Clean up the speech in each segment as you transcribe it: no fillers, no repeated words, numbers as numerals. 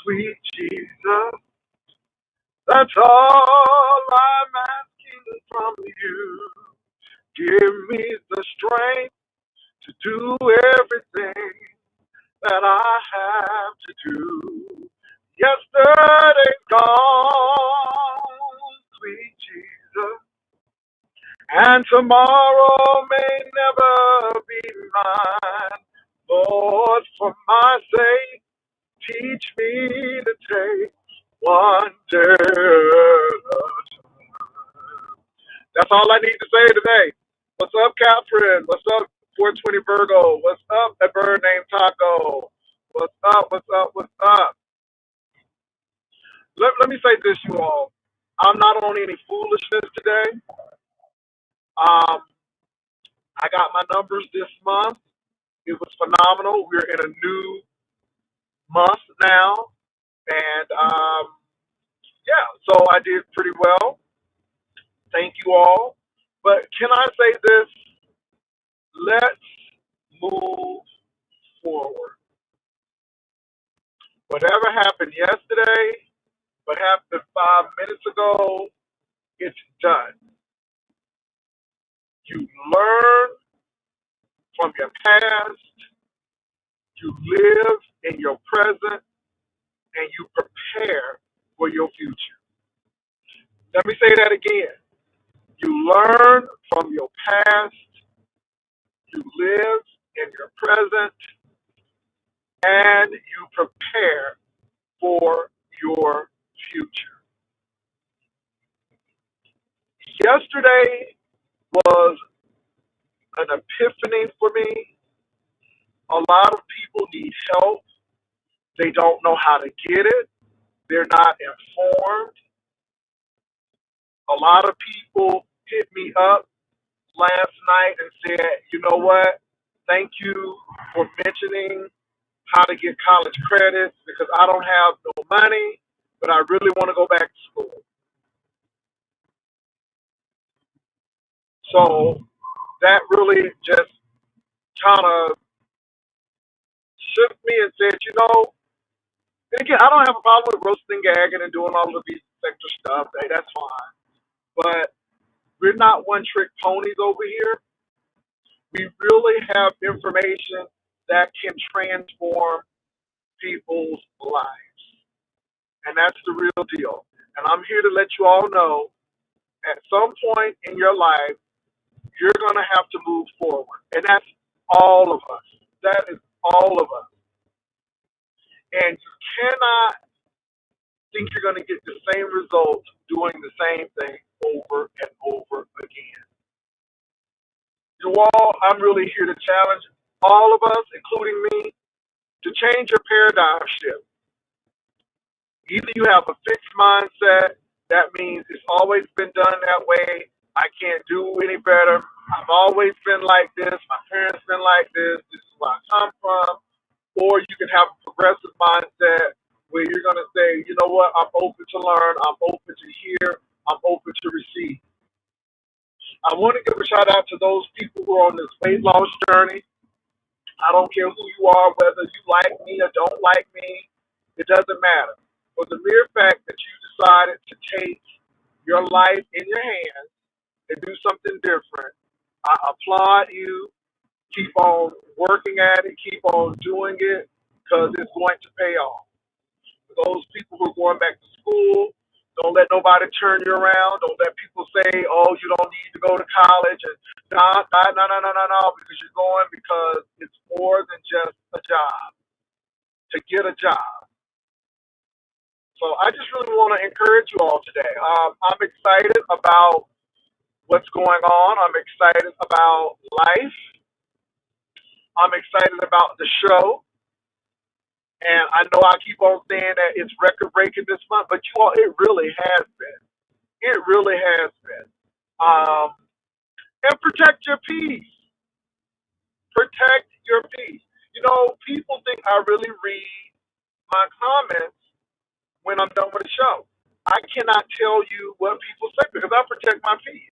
sweet Jesus. That's all I'm asking from you. Give me the strength to do everything that I have to do. Yesterday's gone, sweet Jesus, and tomorrow may never be mine. Lord, for my sake, teach me to take one day at a time. That's all I need to say today. What's up, Catherine? What's up, 420 Virgo? What's up, a bird named Taco? What's up? What's up? What's up? Let me say this, you all. I'm not on any foolishness today. Um, I got my numbers this month. It was phenomenal. We're in a new month now, and yeah, so I did pretty well. Thank you all. But can I say this? Let's move forward. Whatever happened yesterday, what happened 5 minutes ago, it's done. You learn from your past, you live in your present, and you prepare for your future. Let me say that again. You learn from your past, you live in your present, and you prepare for your future. Yesterday was an epiphany for me. A lot of people need help. They don't know how to get it. They're not informed. A lot of people hit me up last night and said, you know what? Thank you for mentioning how to get college credits because I don't have no money, but I really want to go back to school. So that really just kind of shook me and said, you know, and again, I don't have a problem with roasting, gagging, and doing all of these sector stuff. Hey, that's fine. But we're not one trick ponies over here. We really have information that can transform people's lives. And that's the real deal. And I'm here to let you all know at some point in your life, you're going to have to move forward. And that's all of us. That is all of us. And you cannot think you're going to get the same results doing the same thing over and over again. You all, I'm really here to challenge all of us, including me, to change your paradigm shift. Either you have a fixed mindset, that means it's always been done that way, I can't do any better, I've always been like this, my parents been like this is where I come from, or you can have a progressive mindset where you're going to say, you know what, I'm open to learn, I'm open to hear, I'm open to receive. I want to give a shout out to those people who are on this weight loss journey. I don't care who you are, whether you like me or don't like me, it doesn't matter. For the mere fact that you decided to take your life in your hands and do something different, I applaud you. Keep on working at it, keep on doing it, because it's going to pay off. For those people who are going back to school, don't let nobody turn you around. Don't let people say, oh, you don't need to go to college. And no, because you're going because it's more than just a job, to get a job. So I just really want to encourage you all today. I'm excited about what's going on. I'm excited about life. I'm excited about the show. And I know I keep on saying that it's record breaking this month, but you all, it really has been. It really has been. And protect your peace. Protect your peace. You know, people think I really read my comments when I'm done with the show. I cannot tell you what people say because I protect my peace.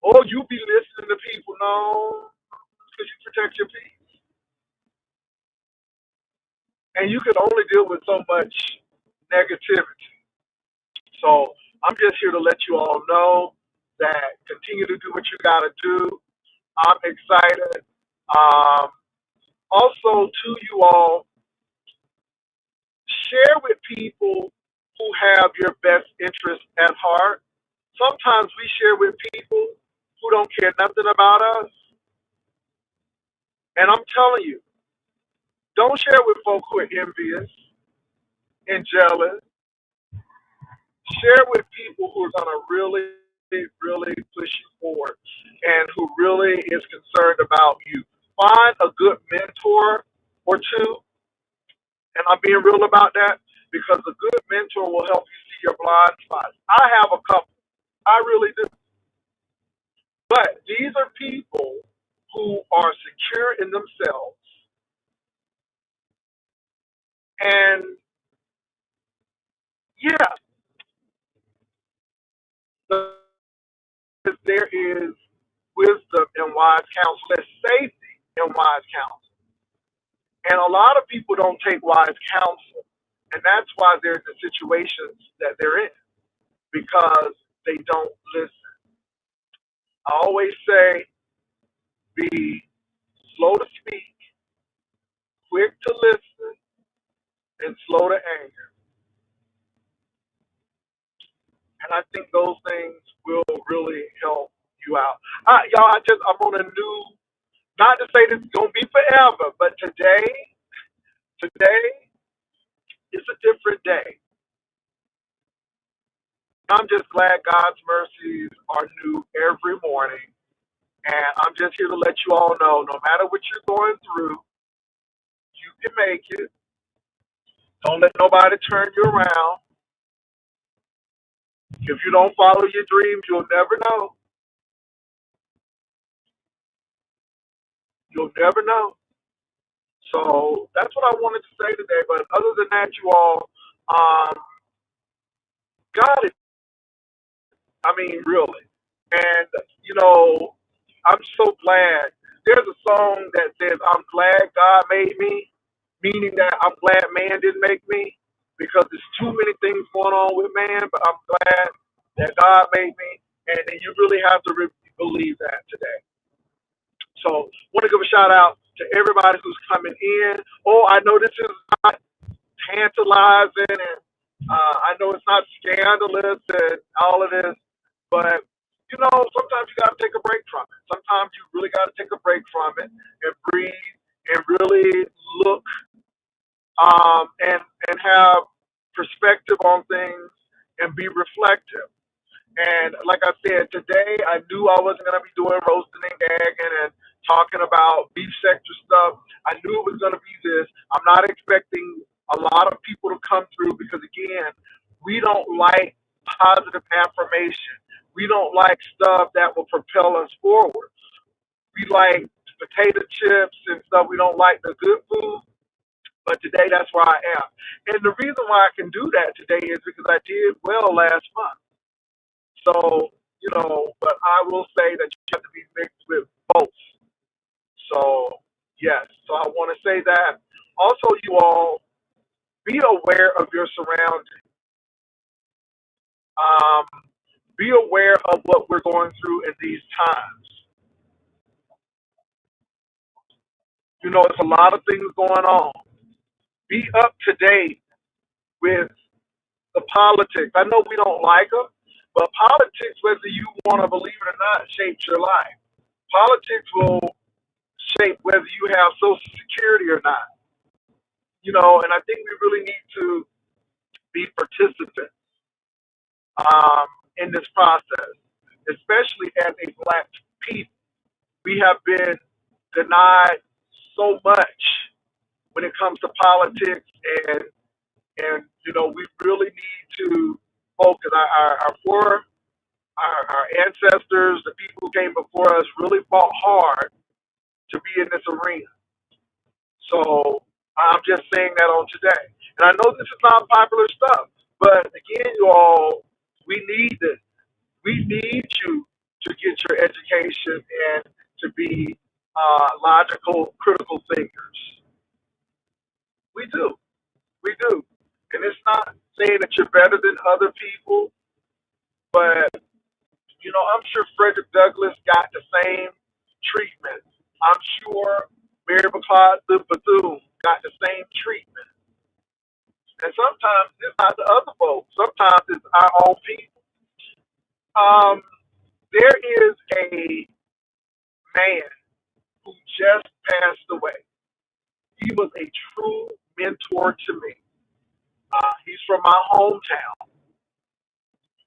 Oh, you be listening to people. No, because you protect your peace. and you can only deal with so much negativity. So I'm just here to let you all know that continue to do what you got to do. I'm excited. Um, Also, to you all, share with people who have your best interest at heart. Sometimes we share with people who don't care nothing about us. And I'm telling you, don't share with folks who are envious and jealous. Share with people who are going to really, really push you forward and who really is concerned about you. Find a good mentor or two, and I'm being real about that because a good mentor will help you see your blind spots. I have a couple. I really do. But these are people who are secure in themselves, and yeah, there is wisdom in wise counsel. There's safety in wise counsel. And a lot of people don't take wise counsel. And that's why they're in the situations that they're in, because they don't listen. I always say be slow to speak, quick to listen, and slow to anger. And I think those things will really help you out. I'm on a new, not to say this is going to be forever, but today is a different day. I'm just glad God's mercies are new every morning. And I'm just here to let you all know, no matter what you're going through, you can make it. Don't let nobody turn you around. If you don't follow your dreams, you'll never know. You'll never know. So that's what I wanted to say today. But other than that, you all, um, God is, I mean, really. And, you know, I'm so glad. There's a song that says, I'm glad God made me, meaning that I'm glad man didn't make me because there's too many things going on with man, but I'm glad that God made me. And you really have to believe that today. So I want to give a shout out to everybody who's coming in. Oh, I know this is not tantalizing, and I know it's not scandalous and all of this, but you know, sometimes you got to take a break from it. Sometimes you really got to take a break from it and breathe and really look and have perspective on things and be reflective. And like I said, today I knew I wasn't going to be doing roasting and gagging and talking about beef sector stuff. I knew it was going to be this. I'm not expecting a lot of people to come through because, again, we don't like positive affirmation. We don't like stuff that will propel us forward. We like potato chips and stuff. We don't like the good food. But today, that's where I am. And the reason why I can do that today is because I did well last month. So, you know, but I will say that you have to be mixed with both. So, yes. So I want to say that. Also, you all, be aware of your surroundings. Um, be aware of what we're going through in these times. You know, it's a lot of things going on. Be up to date with the politics. I know we don't like them, but politics, whether you want to believe it or not, shapes your life. Politics will shape whether you have Social Security or not. You know, and I think we really need to be participants in this process, especially as a black people. We have been denied so much when it comes to politics, and you know, we really need to focus. Our ancestors, the people who came before us, really fought hard to be in this arena. So I'm just saying that on today. And I know this is not popular stuff, but again, you all, we need this. We need you to get your education and to be logical, critical thinkers. We do. not saying that you're better than other people, but I'm sure Frederick Douglass got the same treatment. I'm sure Mary McLeod Bethune got the same treatment. And sometimes it's not the other folks. Sometimes it's our own people. Um, there is a man who just passed away. He was a true mentor to me. He's from my hometown.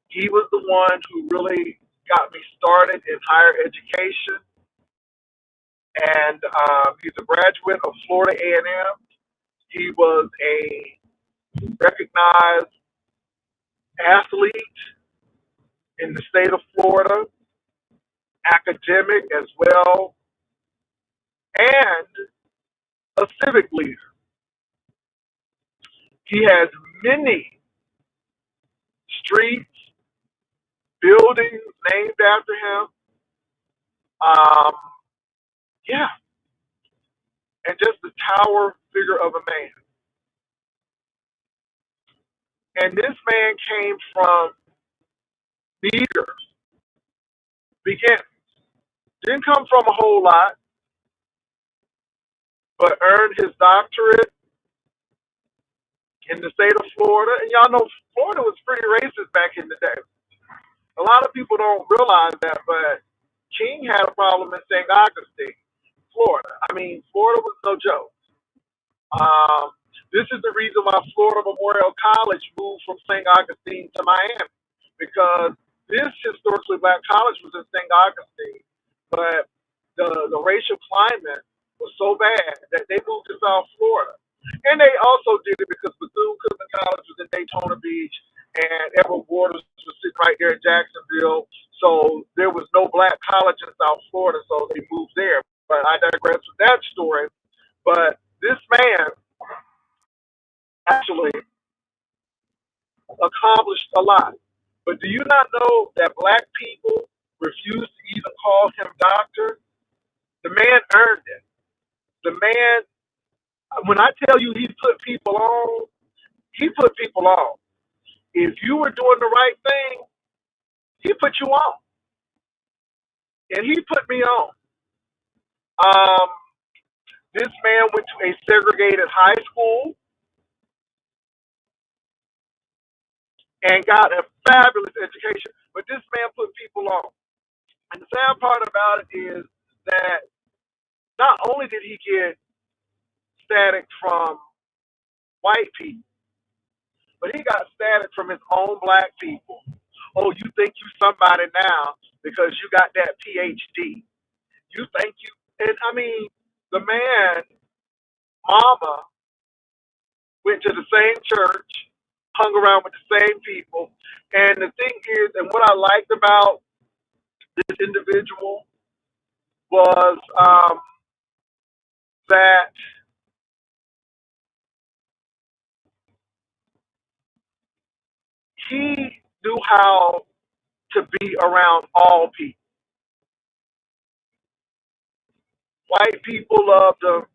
He was the one who really got me started in higher education, and he's a graduate of Florida A&M. He was a recognized athlete in the state of Florida, academic as well, and a civic leader. He has many streets, buildings named after him. Um, yeah, and just the tower figure of a man. And this man came from meager beginnings. Didn't come from a whole lot, but earned his doctorate in the state of Florida. And y'all know Florida was pretty racist back in the day. A lot of people don't realize that, but King had a problem in St. Augustine, Florida. I mean, Florida was no joke. Um, this is the reason why Florida Memorial College moved from St. Augustine to Miami, because this historically black college was in St. Augustine, but the racial climate was so bad that they moved to South Florida. And they also did it because Bethune-Cookman College was in Daytona Beach, and Edward Waters was sitting right there in Jacksonville. So there was no black college in South Florida, so they moved there. But I digress with that story. But this man actually accomplished a lot. But do you not know that black people refuse to even call him doctor? The man earned it. The man, when I tell you he put people on, he put people on. If you were doing the right thing, he put you on. And he put me on. Um, this man went to a segregated high school and got a fabulous education. But this man put people on. And the sad part about it is that not only did he get static from white people, but he got static from his own black people. Oh, you think you somebody now because you got that PhD. You think you, and I mean, the man, mama, went to the same church, hung around with the same people. And the thing is, and what I liked about this individual was that he knew how to be around all people. White people loved him.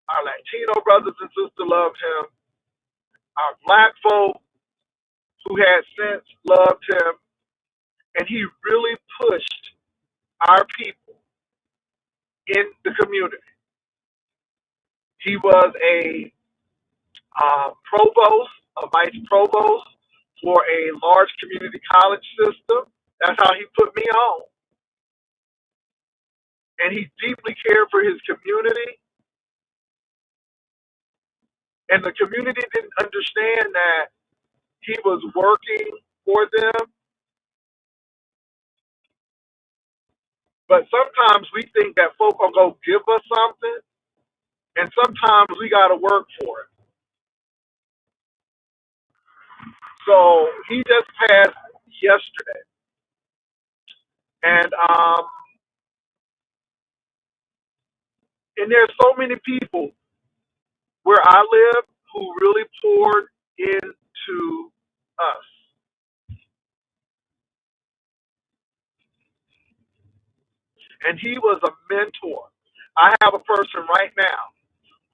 Our Latino brothers and sisters loved him. Our black folk who had sense loved him. And he really pushed our people in the community. He was a provost, a vice provost for a large community college system. That's how he put me on. And he deeply cared for his community. And the community didn't understand that he was working for them. But sometimes we think that folk are going to give us something, and sometimes we got to work for it. So he just passed yesterday. And there's so many people where I live who really poured into us. And he was a mentor. I have a person right now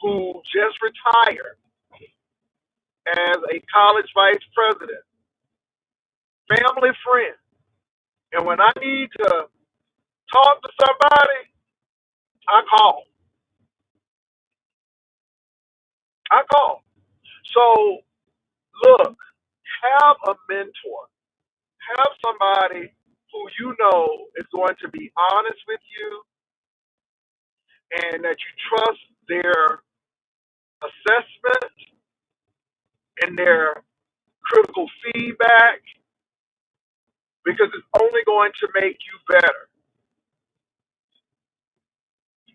who just retired as a college vice president, family friend. And when I need to talk to somebody, I call. I call. So look, have a mentor. Have somebody who you know is going to be honest with you and that you trust their assessment and their critical feedback because it's only going to make you better.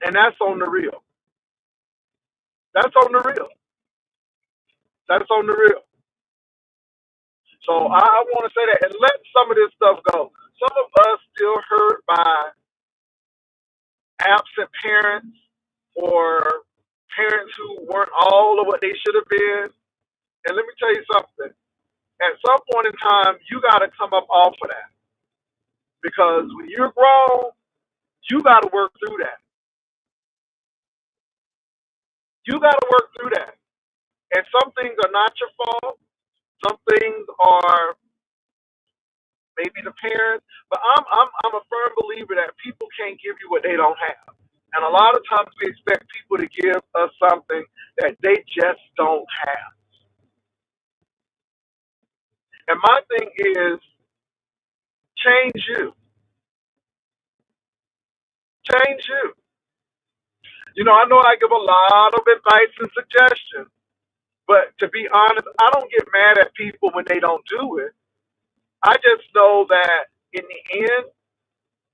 And that's on the real. That's on the real. That's on the real. So I want to say that and let some of this stuff go. Some of us still hurt by absent parents or parents who weren't all of what they should have been. And let me tell you something. At some point in time, you got to come up off of that. Because when you're grown, you got to work through that. You got to work through that. And some things are not your fault. Some things are maybe the parents. But I'm a firm believer that people can't give you what they don't have. And a lot of times we expect people to give us something that they just don't have. And my thing is change you. Change you. You know, I know I give a lot of advice and suggestions, but to be honest, I don't get mad at people when they don't do it. I just know that in the end,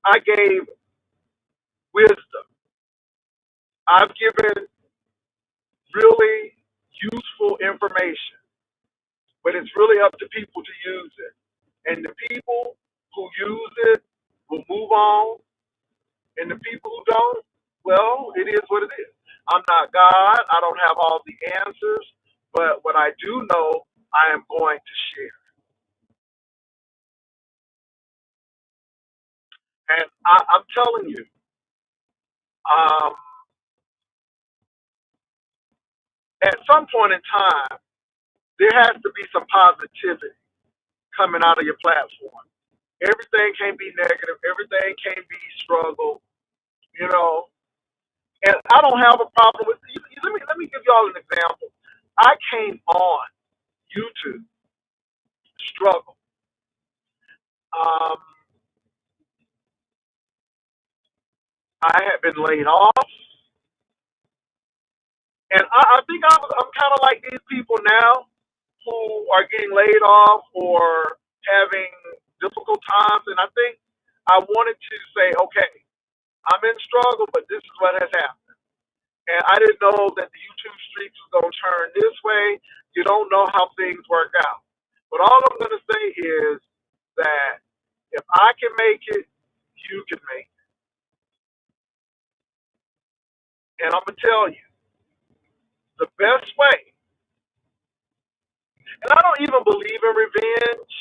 I gave wisdom. I've given really useful information, but it's really up to people to use it. And the people who use it will move on, and the people who don't, well, it is what it is. I'm not God. I don't have all the answers, but what I do know, I am going to share. And I'm telling you, um, at some point in time, there has to be some positivity coming out of your platform. Everything can't be negative. Everything can't be struggle. You know, and I don't have a problem with. Let me give y'all an example. I came on YouTube struggle. Um, I had been laid off, and I think I'm kind of like these people now who are getting laid off or having difficult times. And I think I wanted to say, okay, I'm in struggle, but this is what has happened. And I didn't know that the YouTube streets was going to turn this way. You don't know how things work out. But all I'm going to say is that if I can make it, you can make it. And I'm going to tell you, the best way, and I don't even believe in revenge,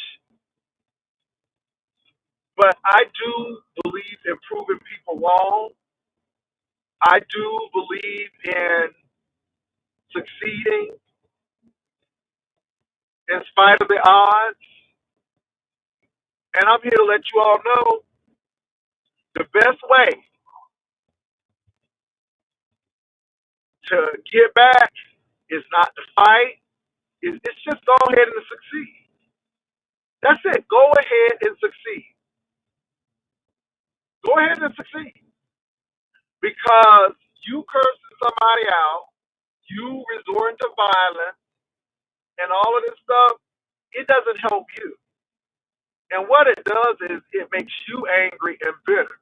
but I do believe in proving people wrong. I do believe in succeeding in spite of the odds. And I'm here to let you all know the best way to get back is not to fight. It's just go ahead and succeed. That's it. Go ahead and succeed. Go ahead and succeed. Because you cursing somebody out, you resorting to violence, and all of this stuff, it doesn't help you. And what it does is it makes you angry and bitter.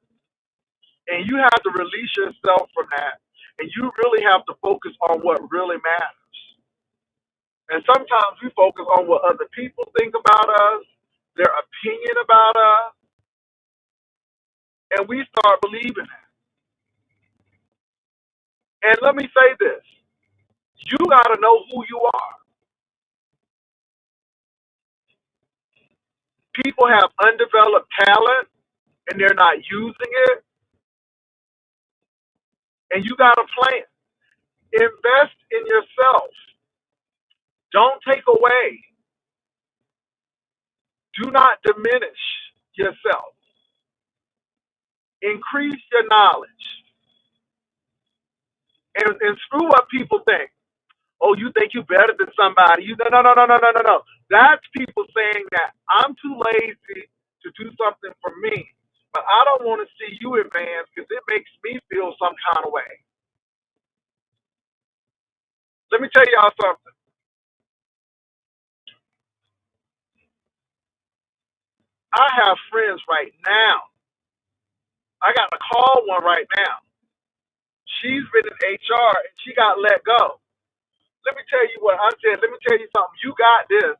And you have to release yourself from that. And you really have to focus on what really matters. And sometimes we focus on what other people think about us, their opinion about us, and we start believing it. And let me say this. You got to know who you are. People have undeveloped talent and they're not using it. And you got a plan. Invest in yourself. Don't take away. Do not diminish yourself. Increase your knowledge. And screw what people think. Oh, you think you better than somebody. You no. That's people saying that I'm too lazy to do something for me. But I don't want to see you advance because it makes me feel some kind of way. Let me tell y'all something. I have friends right now. I got to call one right now. She's been in HR and she got let go. Let me tell you what I said. Let me tell you something. You got this.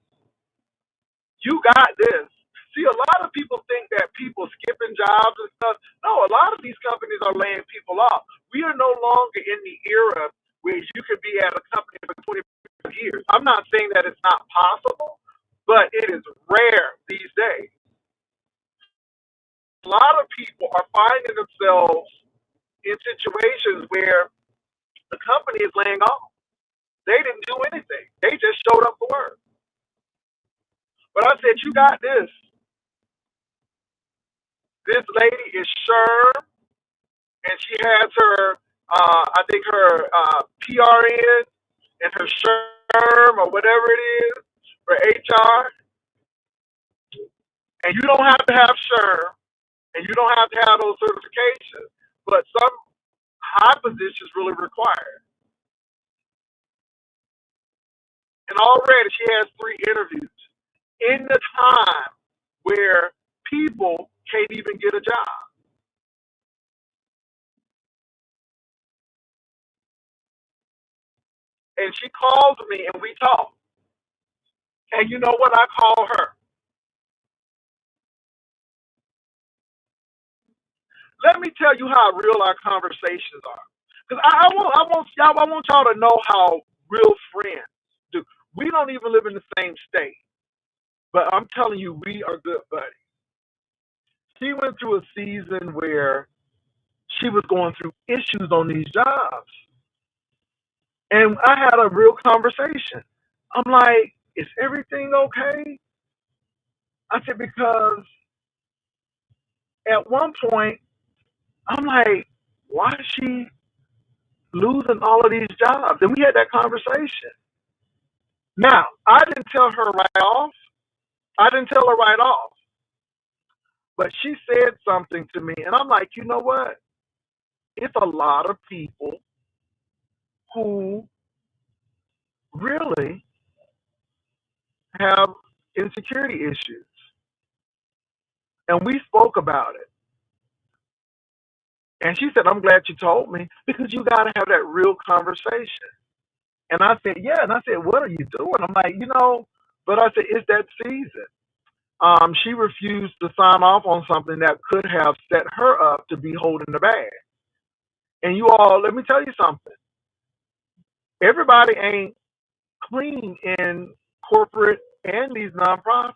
You got this. See, a lot of people think that people skipping jobs and stuff. No, a lot of these companies are laying people off. We are no longer in the era where you could be at a company for 25 years. I'm not saying that it's not possible, but it is rare these days. A lot of people are finding themselves in situations where the company is laying off. They didn't do anything. They just showed up for work. But I said, you got this. This lady is sure, and she has her, I think her PRN and her SHRM or whatever it is for HR. And you don't have to have SHRM, and you don't have to have those certifications. But some high positions really require it. And already she has 3 interviews in the time where people can't even get a job. And she called me and we talked. And you know what? I call her. Let me tell you how real our conversations are. Because I want y'all to know how real friends do. We don't even live in the same state. But I'm telling you, we are good buddies. She went through a season where she was going through issues on these jobs. And I had a real conversation. I'm like, is everything okay? I said, because at one point, I'm like, why is she losing all of these jobs? And we had that conversation. Now, I didn't tell her right off. I didn't tell her right off. But she said something to me, and I'm like, you know what? It's a lot of people who really have insecurity issues. And we spoke about it. And she said, I'm glad you told me because you got to have that real conversation. And I said, yeah. And I said, what are you doing? I'm like, but I said, it's that season. She refused to sign off on something that could have set her up to be holding the bag. And you all, let me tell you something. Everybody ain't clean in corporate and these nonprofits.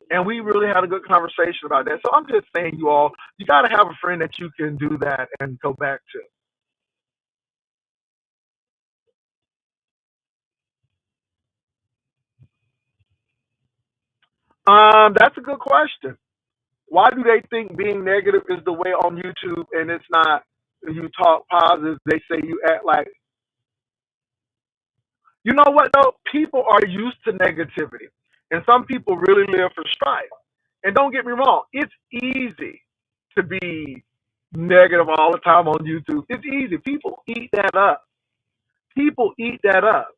And we really had a good conversation about that. So I'm just saying, you all, you got to have a friend that you can do that and go back to. That's a good question. Why do they think being negative is the way on YouTube and it's not? You talk positive, they say you act like. You know what though? People are used to negativity, and some people really live for strife. And don't get me wrong, it's easy to be negative all the time on YouTube. It's easy. People eat that up. People eat that up.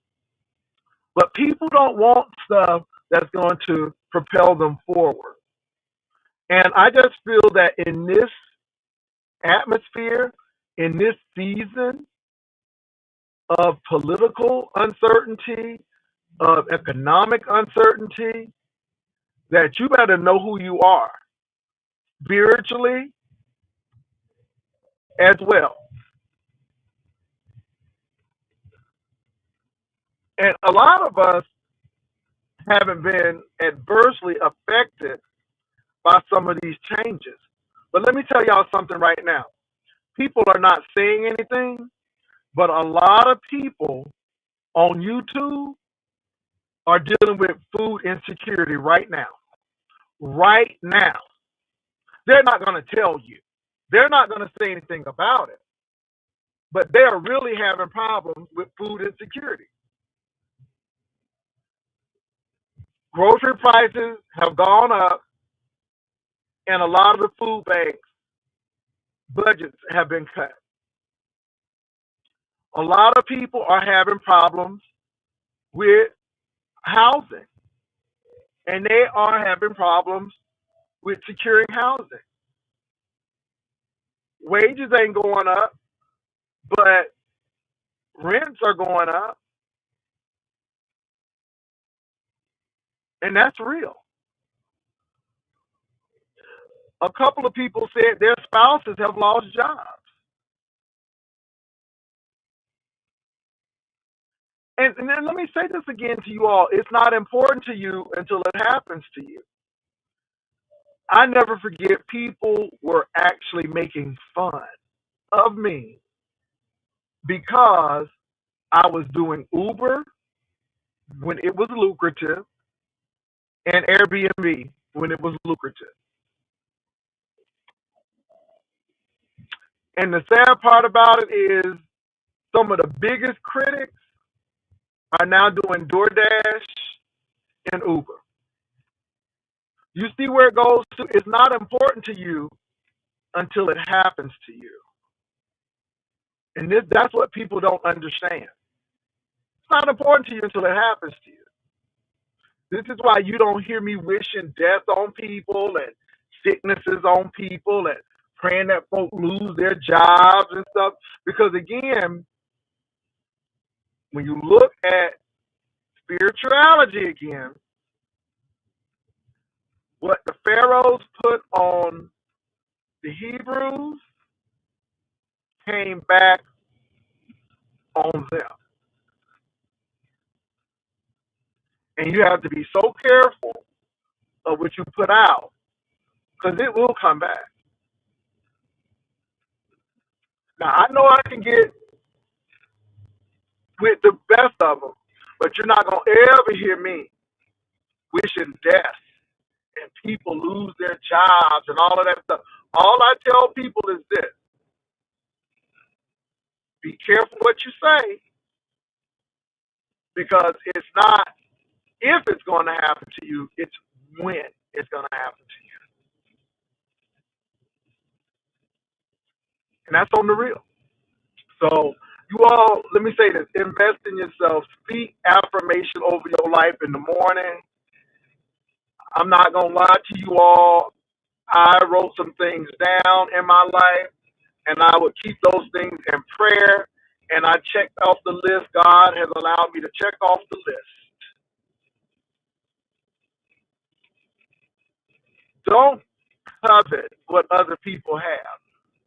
But people don't want stuff that's going to propel them forward. And I just feel that in this atmosphere, in this season of political uncertainty, of economic uncertainty, that you better know who you are spiritually as well. And a lot of us haven't been adversely affected by some of these changes. But let me tell y'all something right now. People are not saying anything, but a lot of people on YouTube are dealing with food insecurity right now. Right now. They're not going to tell you. They're not going to say anything about it. But they're really having problems with food insecurity. Grocery prices have gone up, and a lot of the food banks' budgets have been cut. A lot of people are having problems with housing, and they are having problems with securing housing. Wages ain't going up, but rents are going up, and that's real. A couple of people said their spouses have lost jobs. And then let me say this again to you all. It's not important to you until it happens to you. I never forget people were actually making fun of me because I was doing Uber when it was lucrative and Airbnb when it was lucrative. And the sad part about it is some of the biggest critics are now doing DoorDash and Uber. You see where it goes to? It's not important to you until it happens to you. And that's what people don't understand. It's not important to you until it happens to you. This is why you don't hear me wishing death on people and sicknesses on people and praying that folk lose their jobs and stuff. Because again, when you look at spirituality again, what the Pharaohs put on the Hebrews came back on them. And you have to be so careful of what you put out because it will come back. Now, I know I can get with the best of them, but you're not going to ever hear me wishing death and people lose their jobs and all of that stuff. All I tell people is this: be careful what you say because it's not if it's going to happen to you, it's when it's going to happen to you. And that's on the real. So, you all, let me say this: invest in yourself. Speak affirmation over your life in the morning. I'm not going to lie to you all. I wrote some things down in my life, and I would keep those things in prayer. And I checked off the list. God has allowed me to check off the list. Don't covet what other people have.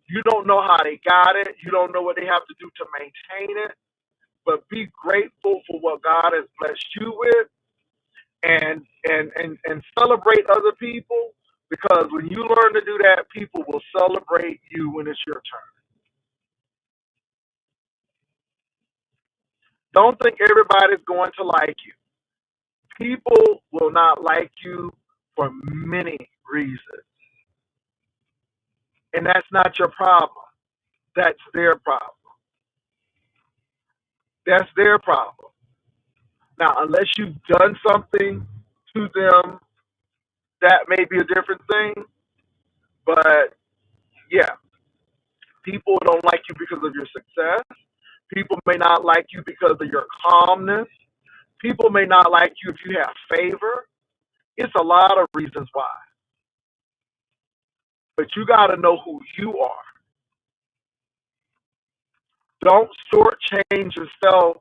You don't know how they got it. You don't know what they have to do to maintain it. But be grateful for what God has blessed you with, and celebrate other people, because when you learn to do that, people will celebrate you when it's your turn. Don't think everybody's going to like you. People will not like you for many reasons. And that's not your problem. That's their problem. That's their problem. Now, unless you've done something to them, that may be a different thing. But yeah, people don't like you because of your success. People may not like you because of your calmness. People may not like you if you have favor. It's a lot of reasons why. But you got to know who you are. Don't shortchange yourself.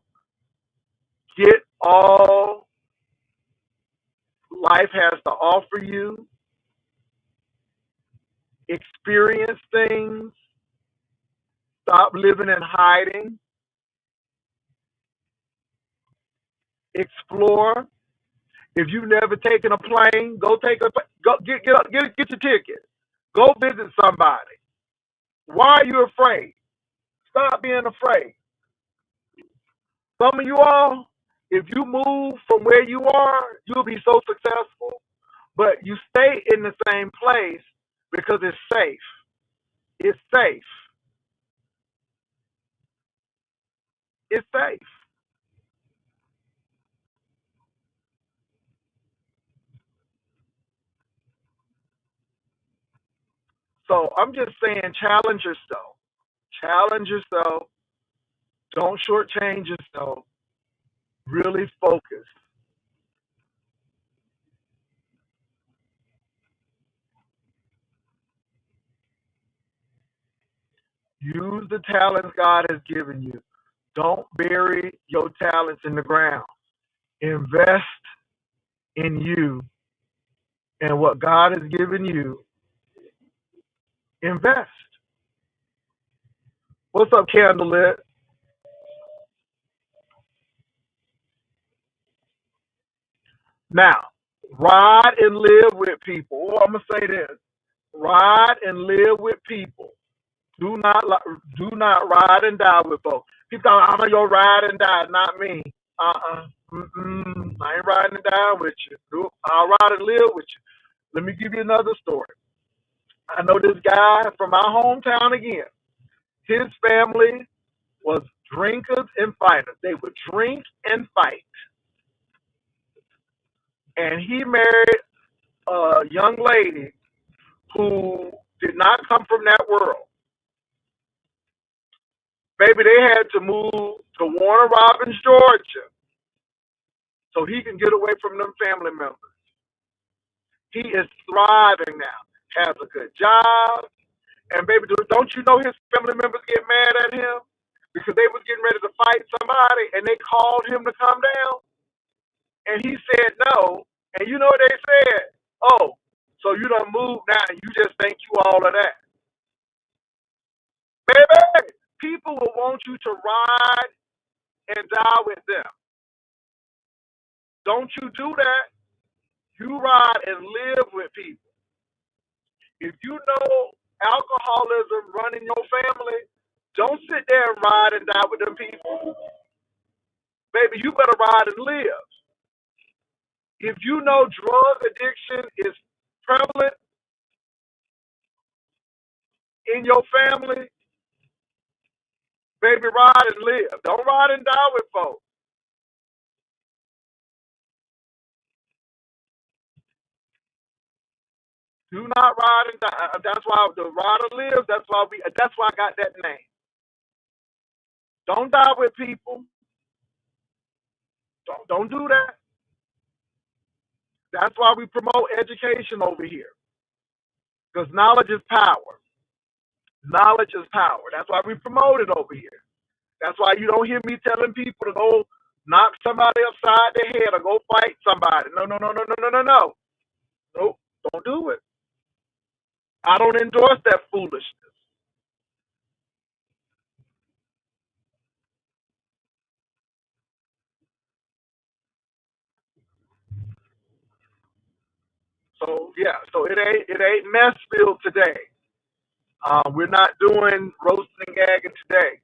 Get all life has to offer you. Experience things. Stop living in hiding. Explore. If you've never taken a plane, go get your ticket. Go visit somebody. Why are you afraid? Stop being afraid. Some of you all, if you move from where you are, you'll be so successful. But you stay in the same place because it's safe. It's safe. It's safe. So I'm just saying, challenge yourself. Challenge yourself. Don't shortchange yourself. Really focus. Use the talents God has given you. Don't bury your talents in the ground. Invest in you and what God has given you. Invest. What's up, Candlelit? Now, ride and live with people. Oh, I'm gonna say this: ride and live with people. Do not ride and die with folks. People, I'm gonna go ride and die. Not me. I ain't riding and dying with you. Nope. I'll ride and live with you. Let me give you another story. I know this guy from my hometown again. His family was drinkers and fighters. They would drink and fight. And he married a young lady who did not come from that world. Baby, they had to move to Warner Robins, Georgia, so he can get away from them family members. He is thriving now, has a good job, and baby, don't you know his family members get mad at him because they was getting ready to fight somebody, and they called him to come down, and he said no, and you know what they said? Oh, so you done moved now, and you just think you all of that. Baby, people will want you to ride and die with them. Don't you do that. You ride and live with people. If you know alcoholism running your family, don't sit there and ride and die with them people. Baby, you better ride and live. If you know drug addiction is prevalent in your family, baby, ride and live. Don't ride and die with folks. Do not ride and die. That's why the rider lives. That's why I got that name. Don't die with people. Don't do that. That's why we promote education over here. Because knowledge is power. Knowledge is power. That's why we promote it over here. That's why you don't hear me telling people to go knock somebody upside their head or go fight somebody. No, no, no, no, no, no, no, no. Nope. Don't do it. I don't endorse that foolishness. So yeah, so it ain't Messville today. We're not doing roasting and gagging today.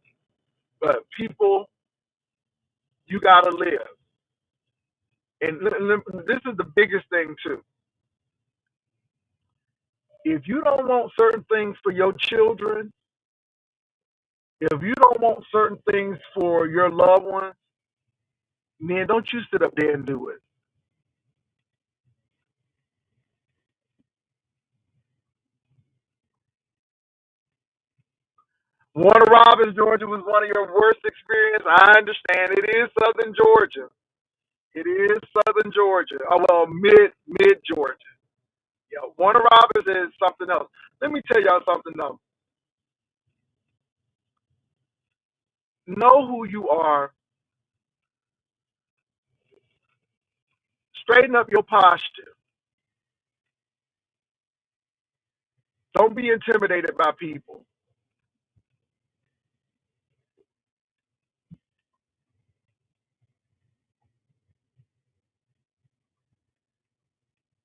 But people, you gotta live. And this is the biggest thing too. If you don't want certain things for your children, if you don't want certain things for your loved ones, man, don't you sit up there and do it. Warner Robins, Georgia was one of your worst experiences. I understand. It is Southern Georgia. It is Southern Georgia. Oh well, mid Georgia. Yeah, Warner Robins is something else. Let me tell y'all something though. Know who you are. Straighten up your posture. Don't be intimidated by people.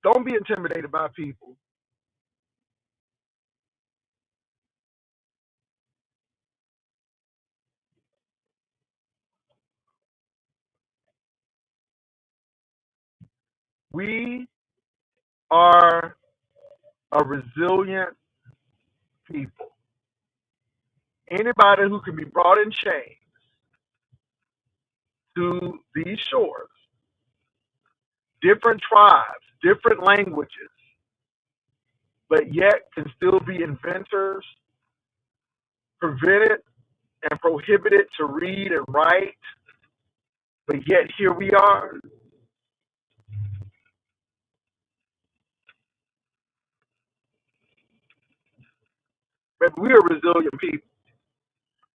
Don't be intimidated by people. We are a resilient people. Anybody who can be brought in chains to these shores, different tribes, different languages, but yet can still be inventors, prevented and prohibited to read and write, but yet here we are. But we are resilient people.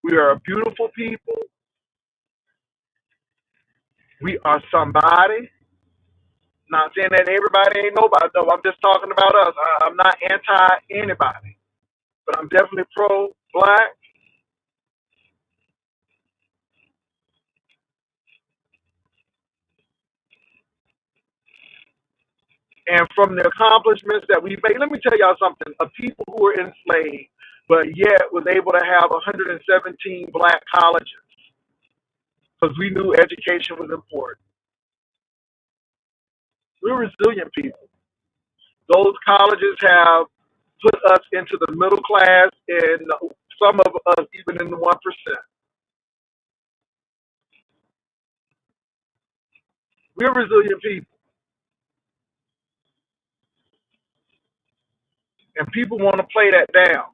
We are a beautiful people. We are somebody. Not saying that everybody ain't nobody, though. I'm just talking about us. I'm not anti anybody, but I'm definitely pro black. And from the accomplishments that we've made, let me tell y'all something. Of people who were enslaved, but yet was able to have 117 black colleges because we knew education was important. We're resilient people. Those colleges have put us into the middle class, and some of us even in the 1%. We're resilient people, and people want to play that down.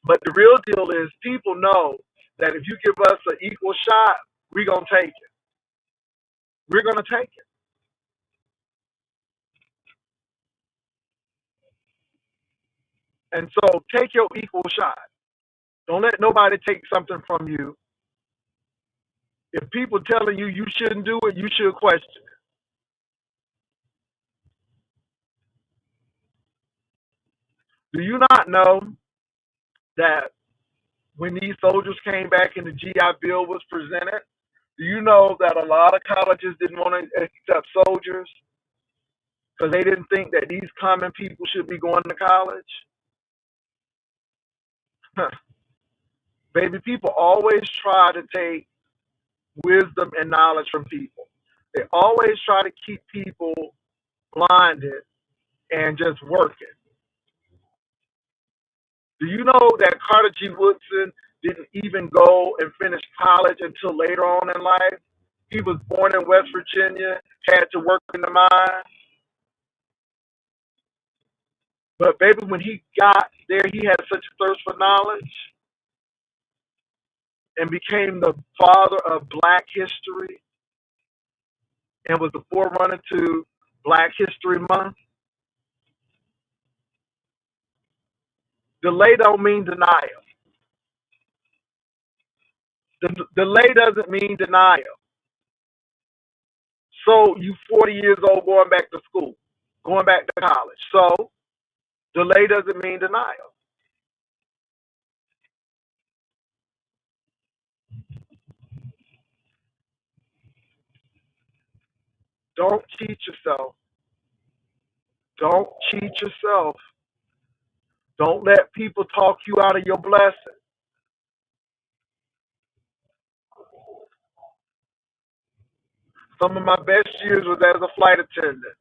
But the real deal is, people know that if you give us an equal shot, we're gonna take it. We're gonna take it. And so, take your equal shot. Don't let nobody take something from you. If people telling you you shouldn't do it, you should question it. Do you not know that when these soldiers came back and the GI Bill was presented, do you know that a lot of colleges didn't want to accept soldiers because they didn't think that these common people should be going to college? Baby, people always try to take wisdom and knowledge from people. They always try to keep people blinded and just working. Do you know that Carter G. Woodson didn't even go and finish college until later on in life? He was born in West Virginia, had to work in the mine. But baby, when he got there, he had such a thirst for knowledge and became the father of Black history and was the forerunner to Black History Month. Delay don't mean denial. Delay doesn't mean denial. So you 40 years old going back to school, going back to college. So delay doesn't mean denial. Don't cheat yourself. Don't cheat yourself. Don't let people talk you out of your blessing. Some of my best years was as a flight attendant.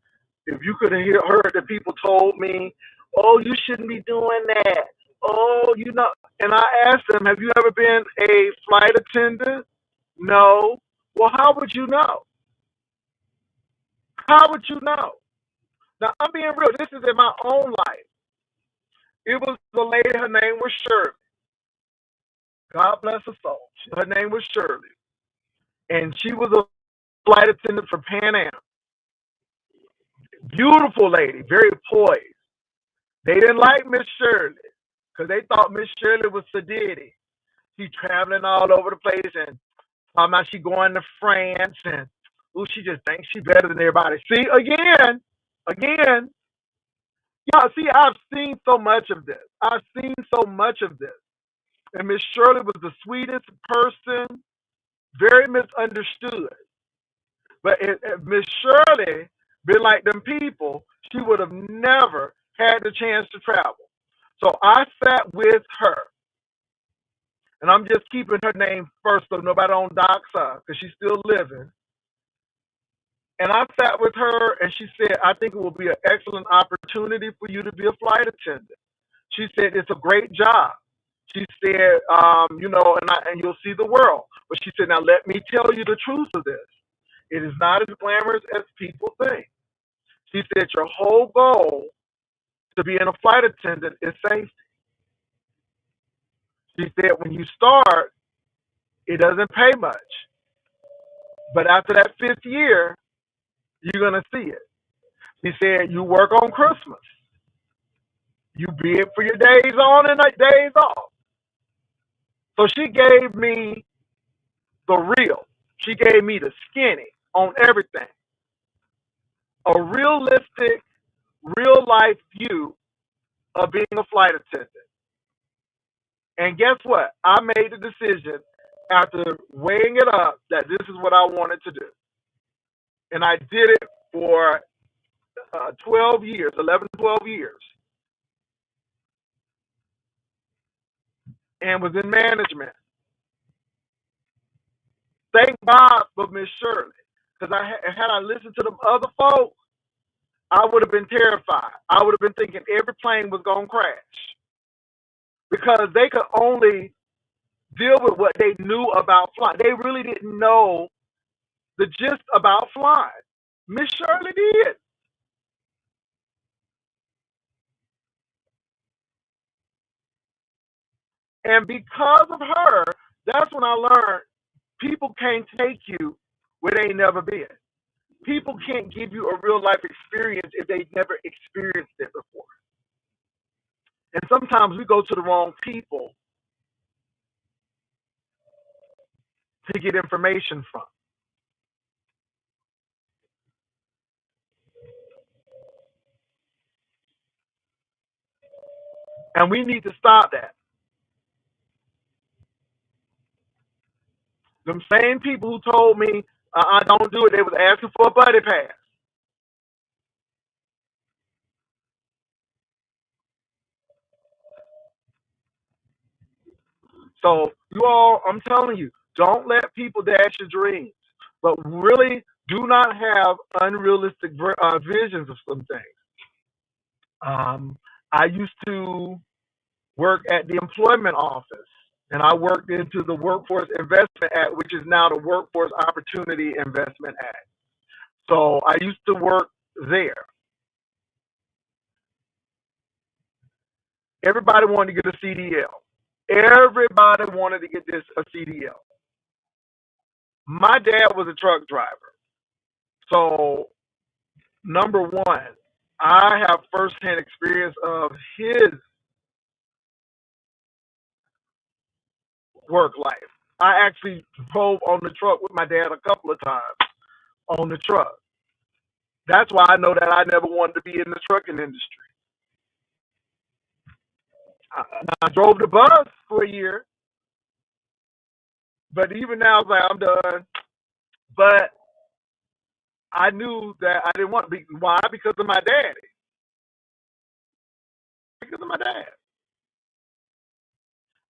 If you could have heard that people told me, "Oh, you shouldn't be doing that." Oh, you know, and I asked them, "Have you ever been a flight attendant?" No. Well, how would you know? How would you know? Now, I'm being real. This is in my own life. It was a lady. Her name was Shirley. God bless her soul. Her name was Shirley, and she was a flight attendant for Pan Am. Beautiful lady, very poised. They didn't like Miss Shirley because they thought Miss Shirley was sedity. She traveling all over the place and talking about she going to France and ooh, she just thinks she better than everybody. See, again. Yeah, see, I've seen so much of this. I've seen so much of this. And Miss Shirley was the sweetest person, very misunderstood. But if Miss Shirley been like them people, she would have never had the chance to travel. So I sat with her, and I'm just keeping her name first so nobody on Doc's side because she's still living. And I sat with her, and she said, I think it will be an excellent opportunity for you to be a flight attendant. She said, it's a great job. She said, and you'll see the world. But she said, now let me tell you the truth of this. It is not as glamorous as people think. She said, your whole goal to being a flight attendant is safety. She said, when you start, it doesn't pay much. But after that 5th year, you're going to see it. She said, you work on Christmas. You bid for your days on and days off. So she gave me the real. She gave me the skinny on everything. A realistic, real life view of being a flight attendant. And guess what? I made the decision after weighing it up that this is what I wanted to do. And I did it for 12 years, 11, 12 years. And was in management. Thank God for Miss Shirley. Because had I listened to them other folks, I would have been terrified. I would have been thinking every plane was going to crash. Because they could only deal with what they knew about flying. They really didn't know the gist about flying. Miss Shirley did. And because of her, that's when I learned people can't take you where they ain't never been. People can't give you a real life experience if they've never experienced it before. And sometimes we go to the wrong people to get information from. And we need to stop that. Them same people who told me, don't do it, they was asking for a buddy pass. So you all, I'm telling you, don't let people dash your dreams. But really do not have unrealistic visions of some things. I used to work at the employment office, and I worked into the Workforce Investment Act, which is now the Workforce Opportunity Investment Act. So I used to work there. Everybody wanted to get a CDL. Everybody wanted to get a CDL. My dad was a truck driver. So, number one, I have firsthand experience of his work life. I actually drove on the truck with my dad a couple of times on the truck. That's why I know that I never wanted to be in the trucking industry. I drove the bus for a year, but even now, it's like I'm done. But I knew that I didn't want to be. Why? Because of my daddy. Because of my dad.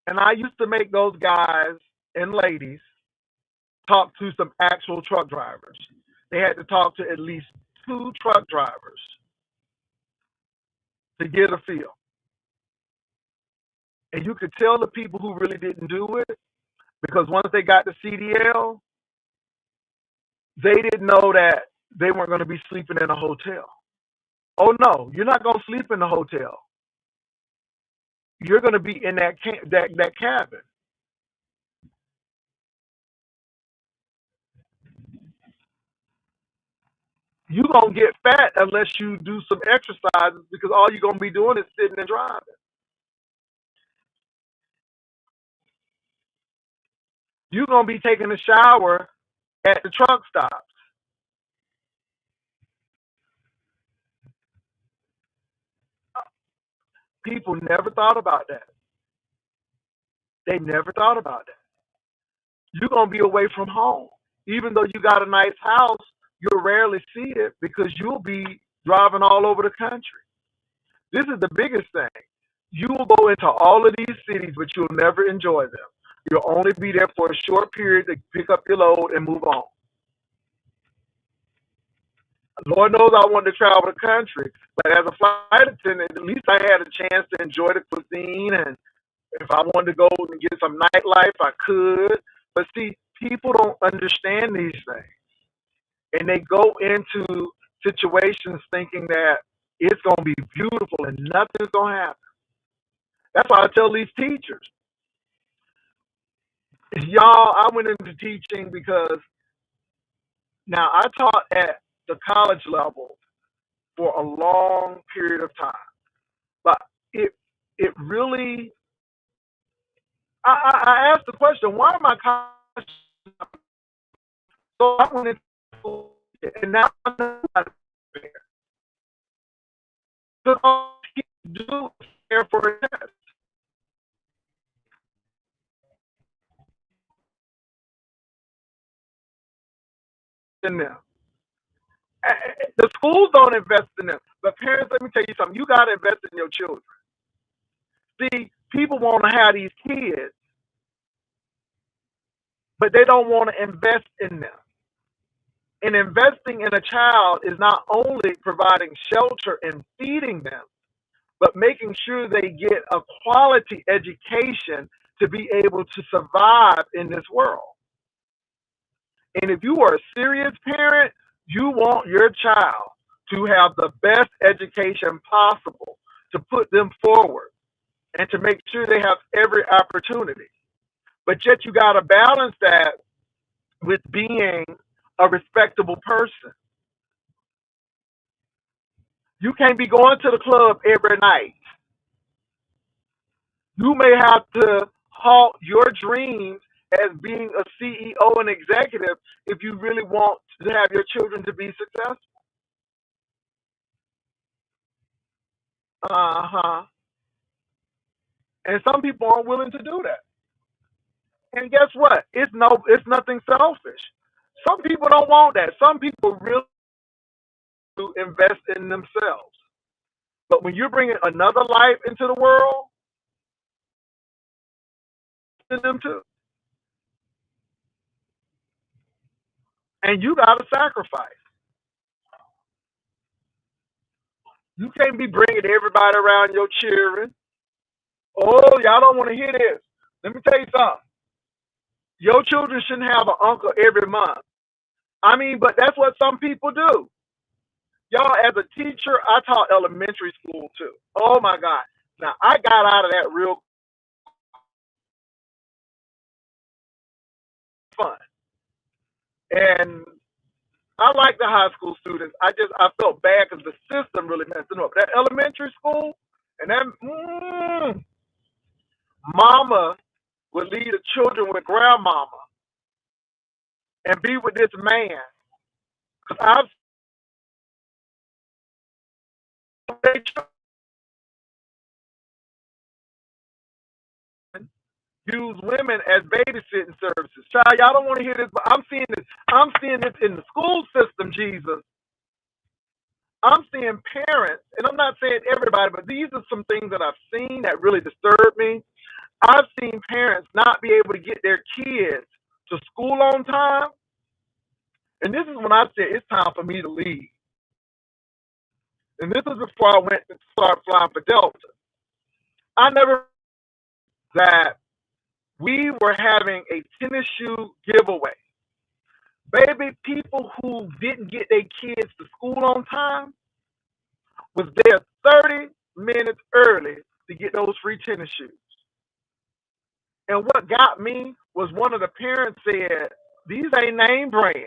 And I used to make those guys and ladies talk to some actual truck drivers. They had to talk to at least 2 truck drivers to get a feel. And you could tell the people who really didn't do it, because once they got the CDL, they didn't know that they weren't going to be sleeping in a hotel. Oh no, you're not going to sleep in the hotel. You're going to be in that cabin. You're going to get fat unless you do some exercises, because all you're going to be doing is sitting and driving. You're going to be taking a shower at the truck stops. People never thought about that. They never thought about that. You're going to be away from home. Even though you got a nice house, you'll rarely see it because you'll be driving all over the country. This is the biggest thing. You will go into all of these cities, but you'll never enjoy them. You'll only be there for a short period to pick up your load and move on. Lord knows I wanted to travel the country, but as a flight attendant, at least I had a chance to enjoy the cuisine, and if I wanted to go and get some nightlife, I could. But see, people don't understand these things, and they go into situations thinking that it's going to be beautiful and nothing's going to happen. That's why I tell these teachers, y'all, I went into teaching because now I taught at the college level for a long period of time, but it really, I asked the question, why am I college? So I went into school, and now I know how to prepare. So all you do is prepare for a test. In them. The schools don't invest in them. But parents, let me tell you something. You got to invest in your children. See, people want to have these kids, but they don't want to invest in them. And investing in a child is not only providing shelter and feeding them, but making sure they get a quality education to be able to survive in this world. And if you are a serious parent, you want your child to have the best education possible to put them forward and to make sure they have every opportunity. But yet you got to balance that with being a respectable person. You can't be going to the club every night. You may have to halt your dreams as being a CEO and executive if you really want to have your children to be successful. Uh-huh. And some people aren't willing to do that. And guess what? It's nothing selfish. Some people don't want that. Some people really do invest in themselves. But when you're bringing another life into the world, in them too, and you got to sacrifice. You can't be bringing everybody around your children. Oh, y'all don't want to hear this. Let me tell you something. Your children shouldn't have an uncle every month. I mean, but that's what some people do. Y'all, as a teacher, I taught elementary school too. Oh my God. Now, I got out of that real fun. And I like the high school students. I felt bad because the system really messed them up. That elementary school, and that mama would leave the children with grandmama and be with this man. Because I've they use women as babysitting services. Child, y'all don't want to hear this, but I'm seeing this. I'm seeing this in the school system, Jesus. I'm seeing parents, and I'm not saying everybody, but these are some things that I've seen that really disturb me. I've seen parents not be able to get their kids to school on time. And this is when I said it's time for me to leave. And this is before I went to start flying for Delta. I never that we were having a tennis shoe giveaway. Baby, people who didn't get their kids to school on time was there 30 minutes early to get those free tennis shoes. And what got me was one of the parents said, these ain't name brand.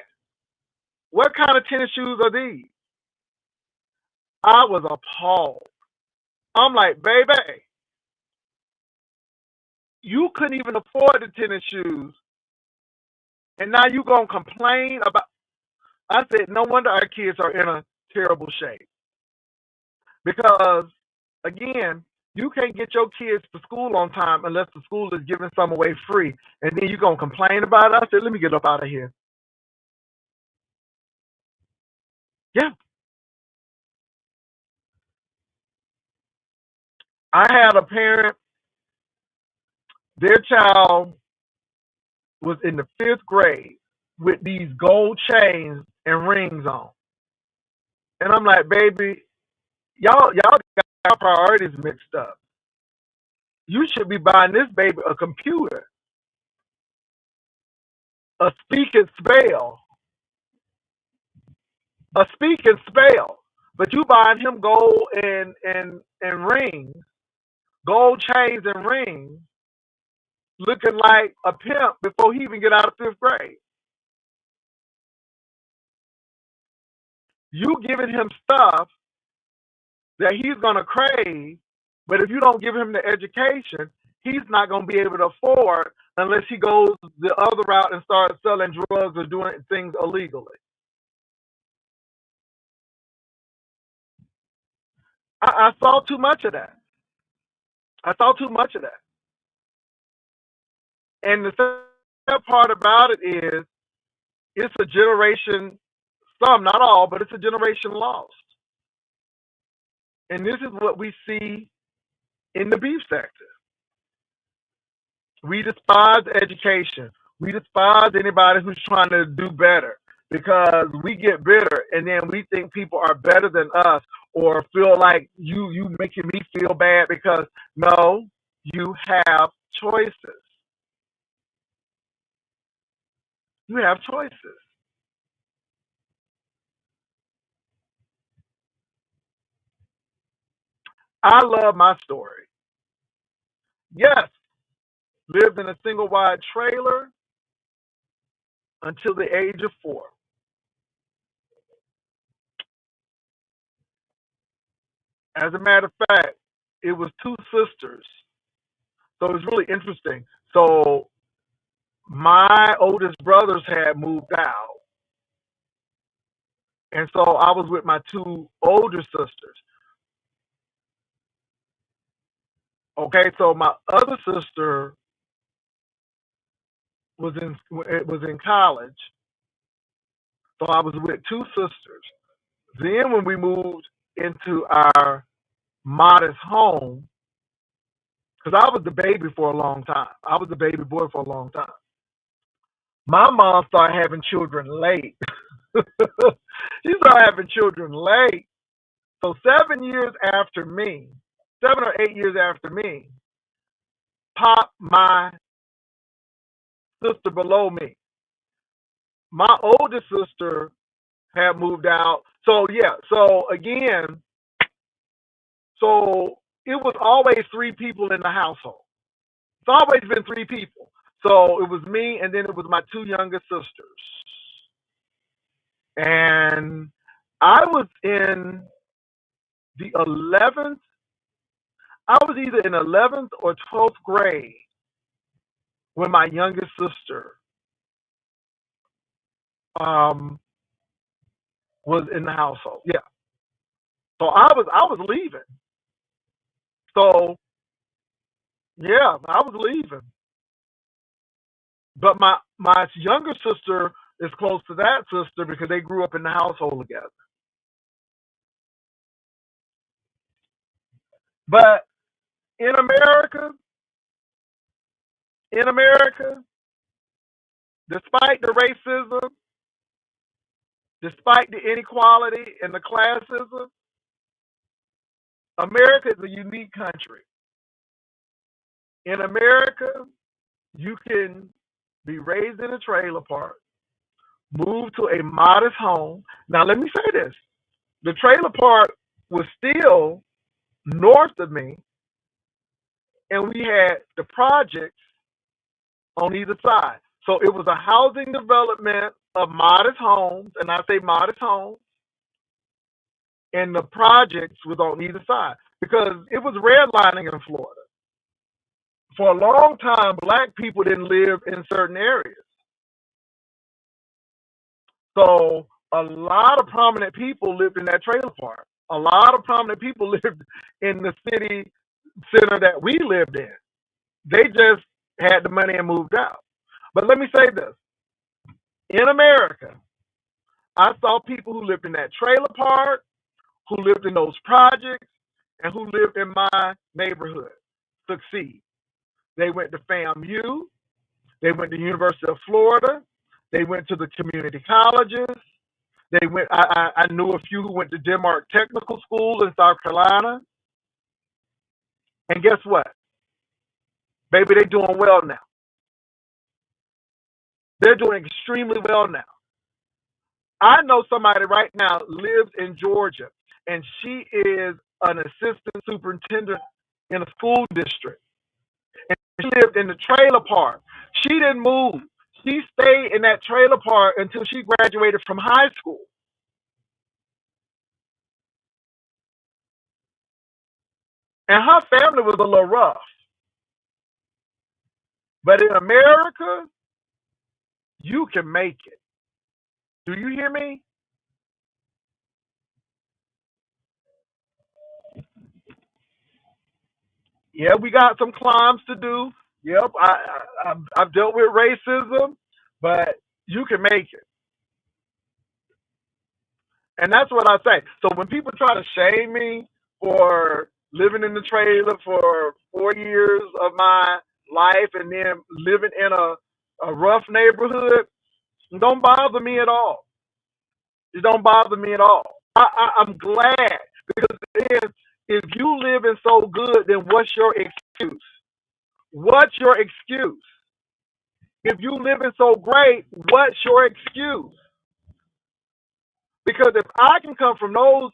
What kind of tennis shoes are these? I was appalled. I'm like, baby, you couldn't even afford the tennis shoes. And now you going to complain about. I said, no wonder our kids are in a terrible shape. Because, again, you can't get your kids to school on time unless the school is giving some away free. And then you're going to complain about it. I said, let me get up out of here. Yeah. I had a parent, their child was in the 5th grade with these gold chains and rings on. And I'm like, baby, y'all got our priorities mixed up. You should be buying this baby a computer, a speak and spell, a speak and spell. But you buying him gold and rings, gold chains and rings, looking like a pimp before he even get out of fifth grade. You giving him stuff that he's gonna crave, but if you don't give him the education, he's not gonna be able to afford unless he goes the other route and starts selling drugs or doing things illegally. I saw too much of that. I saw too much of that. And the sad part about it is it's a generation, some, not all, but it's a generation lost. And this is what we see in the beef sector. We despise education. We despise anybody who's trying to do better because we get bitter and then we think people are better than us or feel like you making me feel bad because no, you have choices. You have choices. I love my story. Yes, lived in a single wide trailer until the age of 4. As a matter of fact, it was 2 sisters. So it was really interesting. So my oldest brothers had moved out. And so I was with my 2 older sisters. Okay, so my other sister was in college. So I was with 2 sisters. Then when we moved into our modest home, because I was the baby for a long time. I was the baby boy for a long time. My mom started having children late. She started having children late. So 7 years after me, 7 or 8 years after me, Pop, my sister below me. My oldest sister had moved out. So yeah, so again, so it was always 3 people in the household. It's always been 3 people. So it was me and then it was my 2 youngest sisters. And I was in the 11th, I was either in 11th or 12th grade when my youngest sister um, was in the household. Yeah. So I was leaving. So yeah, I was leaving. But my younger sister is close to that sister because they grew up in the household together. But in America, in America, despite the racism, despite the inequality and the classism, America is a unique country. In America, you can be raised in a trailer park, move to a modest home. Now, let me say this: the trailer park was still north of me, and we had the projects on either side. So it was a housing development of modest homes, and I say modest homes, and the projects was on either side because it was redlining in Florida. For a long time, black people didn't live in certain areas. So a lot of prominent people lived in that trailer park. A lot of prominent people lived in the city center that we lived in. They just had the money and moved out. But let me say this. In America, I saw people who lived in that trailer park, who lived in those projects, and who lived in my neighborhood succeed. They went to FAMU. They went to University of Florida. They went to the community colleges. They went. I knew a few who went to Denmark Technical School in South Carolina, and guess what, baby, they're doing well now. They're doing extremely well now. I know somebody right now lives in Georgia, and she is an assistant superintendent in a school district. And she lived in the trailer park. She didn't move. She stayed in that trailer park until she graduated from high school. And her family was a little rough. But in America, you can make it. Do you hear me? Yeah, we got some climbs to do. Yep, I've dealt with racism, but you can make it. And that's what I say. So when people try to shame me for living in the trailer for 4 years of my life and then living in a rough neighborhood, it don't bother me at all. It don't bother me at all. I'm glad because then if you living so good, then what's your excuse? What's your excuse? If you living so great, what's your excuse? Because if I can come from those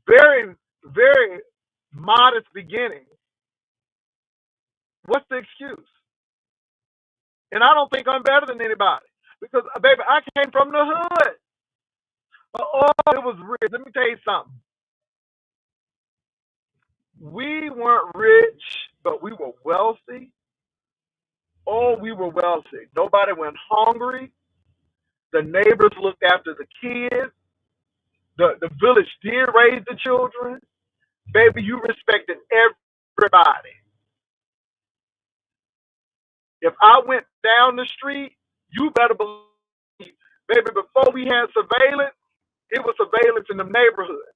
very, very modest beginnings, what's the excuse? And I don't think I'm better than anybody because, baby, I came from the hood. Oh, it was rich. Let me tell you something. We weren't rich, but we were wealthy. Oh, we were wealthy. Nobody went hungry. The neighbors looked after the kids. The village did raise the children. Baby, you respected everybody. If I went down the street, you better believe, baby, before we had surveillance, it was surveillance in the neighborhood.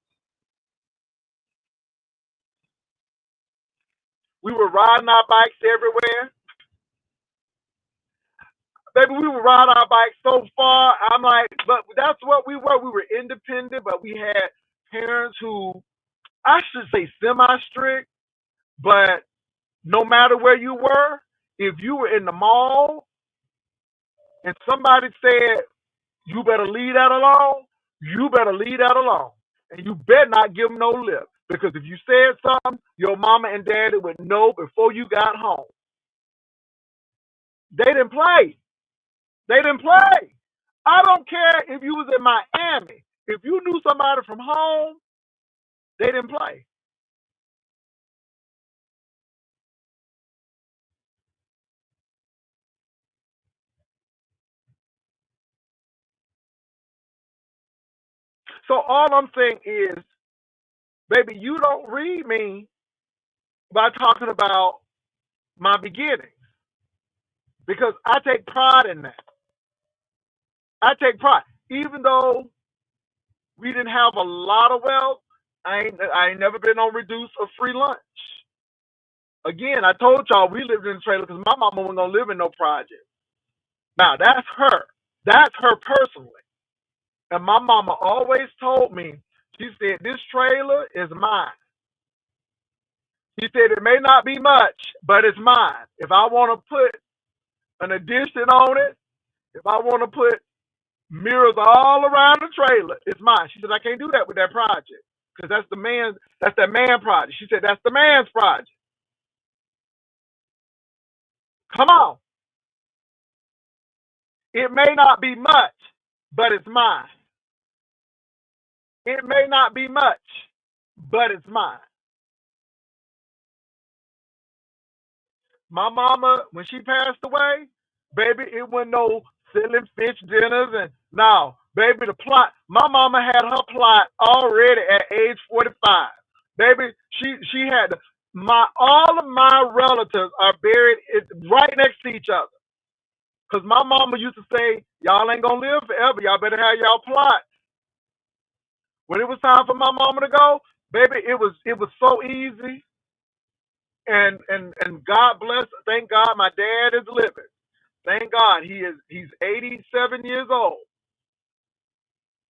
We were riding our bikes everywhere. Baby, we would ride our bikes so far. I'm like, but that's what we were. We were independent, but we had parents who, I should say, semi-strict, but no matter where you were, if you were in the mall and somebody said, you better leave that alone, you better leave that alone. And you better not give them no lip. Because if you said something, your mama and daddy would know before you got home. They didn't play. They didn't play. I don't care if you was in Miami. If you knew somebody from home, they didn't play. So all I'm saying is, baby, you don't read me by talking about my beginnings because I take pride in that. I take pride. Even though we didn't have a lot of wealth, I ain't never been on reduced or free lunch. Again, I told y'all we lived in a trailer because my mama wasn't gonna live in no project. Now that's her. That's her personally. And my mama always told me, she said, this trailer is mine. She said it may not be much, but it's mine. If I want to put an addition on it, if I want to put mirrors all around the trailer, it's mine. She said I can't do that with that project because that's that man project. She said that's the man's project. Come on. It may not be much, but it's mine. It may not be much, but it's mine. My mama, when she passed away, baby, it wasn't no selling fish dinners and no, baby, the plot. My mama had her plot already at age 45. Baby, she had my all of my relatives are buried right next to each other. Cause my mama used to say, y'all ain't gonna live forever. Y'all better have y'all plot. When it was time for my mama to go, baby, it was so easy. And God bless. Thank God, my dad is living. Thank God, he's 87 years old.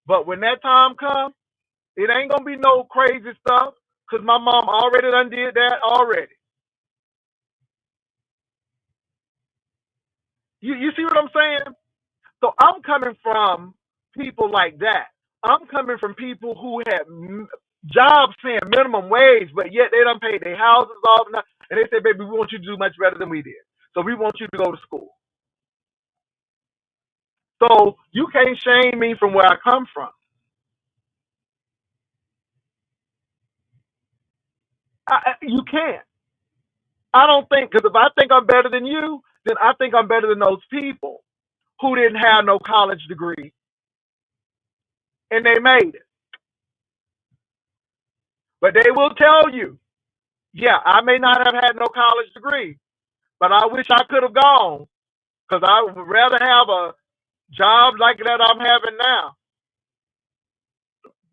But when that time comes, it ain't gonna be no crazy stuff, cause my mom already done did that already. You see what I'm saying? So I'm coming from people like that. I'm coming from people who had jobs paying minimum wage, but yet they done paid their houses off, and they say, "Baby, we want you to do much better than we did. So we want you to go to school." So you can't shame me from where I come from. You can't. I don't think, because if I think I'm better than you, then I think I'm better than those people who didn't have no college degree and they made it. But they will tell you, yeah, I may not have had no college degree, but I wish I could have gone, because I would rather have a job like that I'm having now.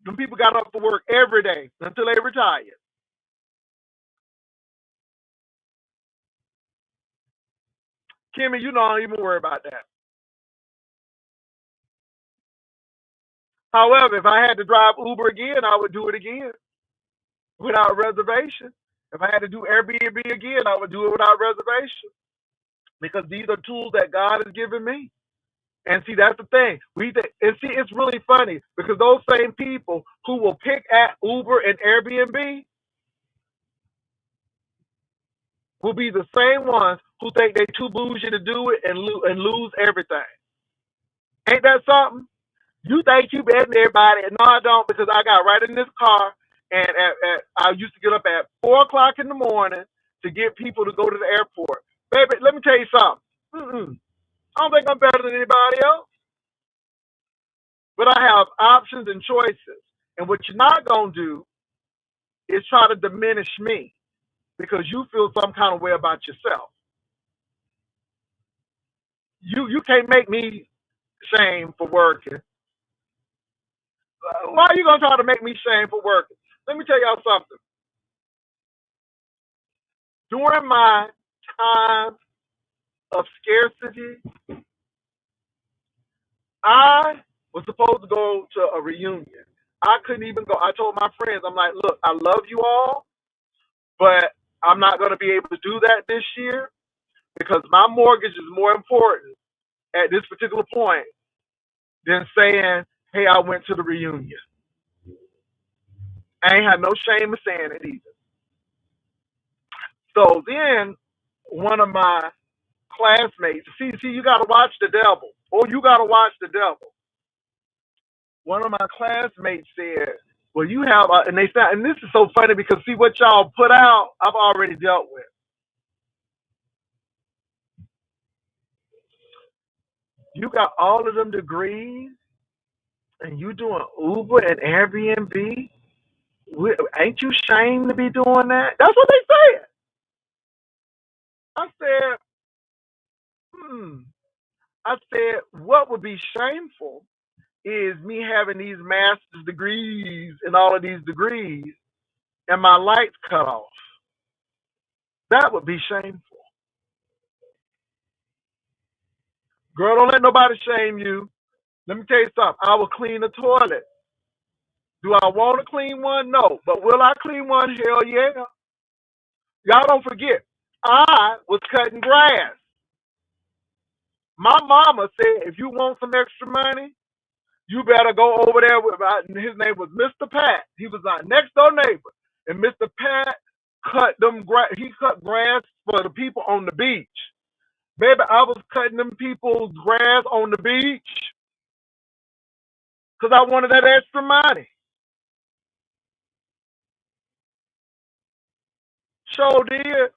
Them people got up to work every day until they retired. Kimmy, you don't even worry about that. However, if I had to drive Uber again, I would do it again without reservation. If I had to do Airbnb again, I would do it without reservation, because these are tools that God has given me. And see, that's the thing. And see, it's really funny, because those same people who will pick at Uber and Airbnb will be the same ones who think they too bougie to do it and lose everything. Ain't that something? You think you better than everybody, and no, I don't, because I got right in this car, and I used to get up at 4 o'clock in the morning to get people to go to the airport. Baby, let me tell you something. I don't think I'm better than anybody else, but I have options and choices. And what you're not gonna do is try to diminish me because you feel some kind of way about yourself. You can't make me shame for working. Why are you gonna try to make me shame for working? Let me tell y'all something. During my time of scarcity, I was supposed to go to a reunion. I couldn't even go. I told my friends, I'm like, look, I love you all, but I'm not going to be able to do that this year because my mortgage is more important at this particular point than saying, hey, I went to the reunion. I ain't had no shame in saying it either. So then one of my classmates, see, you got to watch the devil. Oh, you got to watch the devil. One of my classmates said, well, you have, and they said, and this is so funny because see what y'all put out, I've already dealt with. You got all of them degrees and you doing Uber and Airbnb. Ain't you ashamed to be doing that? That's what they said. I said, hmm. I said, what would be shameful is me having these master's degrees and all of these degrees and my lights cut off. That would be shameful. Girl, don't let nobody shame you. Let me tell you something. I will clean the toilet. Do I want to clean one? No. But will I clean one? Hell yeah. Y'all don't forget, I was cutting grass. My mama said, if you want some extra money, you better go over there with, his name was Mr. Pat. He was our next door neighbor. And Mr. Pat he cut grass for the people on the beach. Baby, I was cutting them people's grass on the beach because I wanted that extra money. Sure did.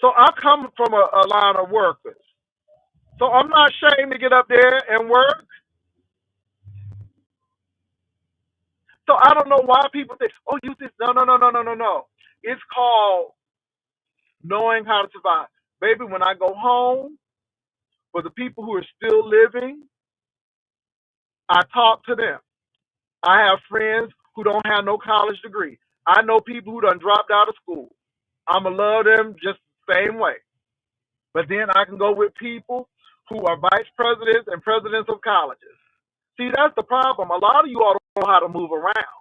So I come from a line of workers. So I'm not ashamed to get up there and work. So I don't know why people think, oh, you this. No, no, no, no, no, no, no. It's called knowing how to survive. Baby, when I go home, for the people who are still living, I talk to them. I have friends who don't have no college degree. I know people who done dropped out of school. I'ma love them just the same way. But then I can go with people who are vice presidents and presidents of colleges. See, that's the problem. A lot of you all don't know how to move around.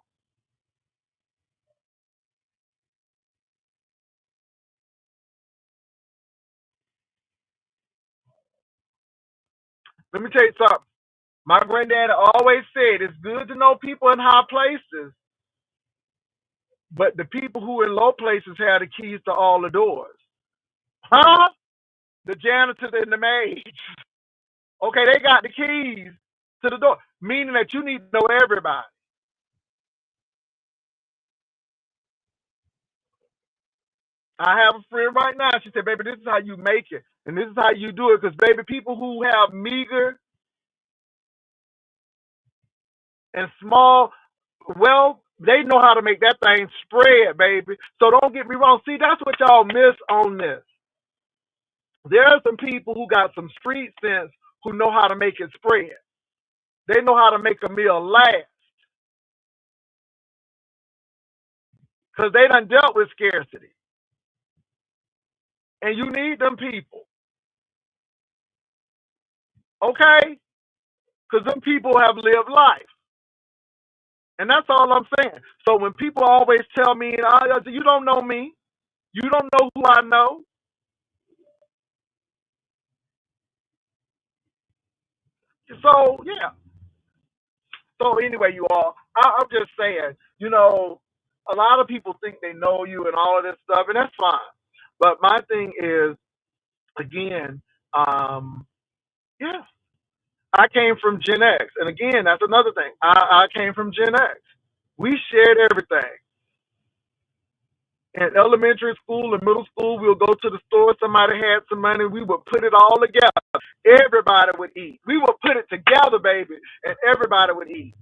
Let me tell you something. My granddad always said it's good to know people in high places, but the people who in low places have the keys to all the doors. Huh? The janitor and the maid. Okay, they got the keys to the door, meaning that you need to know everybody. I have a friend right now. She said, baby, this is how you make it. And this is how you do it. Because, baby, people who have meager and small wealth, they know how to make that thing spread, baby. So don't get me wrong. See, that's what y'all miss on this. There are some people who got some street sense who know how to make it spread. They know how to make a meal last. Because they done dealt with scarcity. And you need them people. Okay? Because them people have lived life. And that's all I'm saying. So when people always tell me, oh, you don't know me, you don't know who I know. So, yeah. So, anyway, you all, I'm just saying, a lot of people think they know you and all of this stuff, and that's fine. But my thing is, again, yeah, I came from Gen X. And again, that's another thing. I came from Gen X. We shared everything. In elementary school and middle school, we would go to the store. Somebody had some money. We would put it all together. Everybody would eat. We would put it together, baby, and everybody would eat.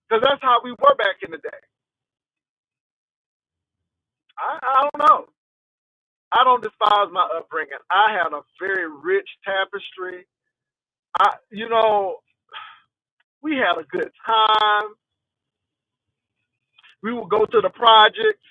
Because that's how we were back in the day. I don't know. I don't despise my upbringing. I had a very rich tapestry. You know, we had a good time. We would go to the projects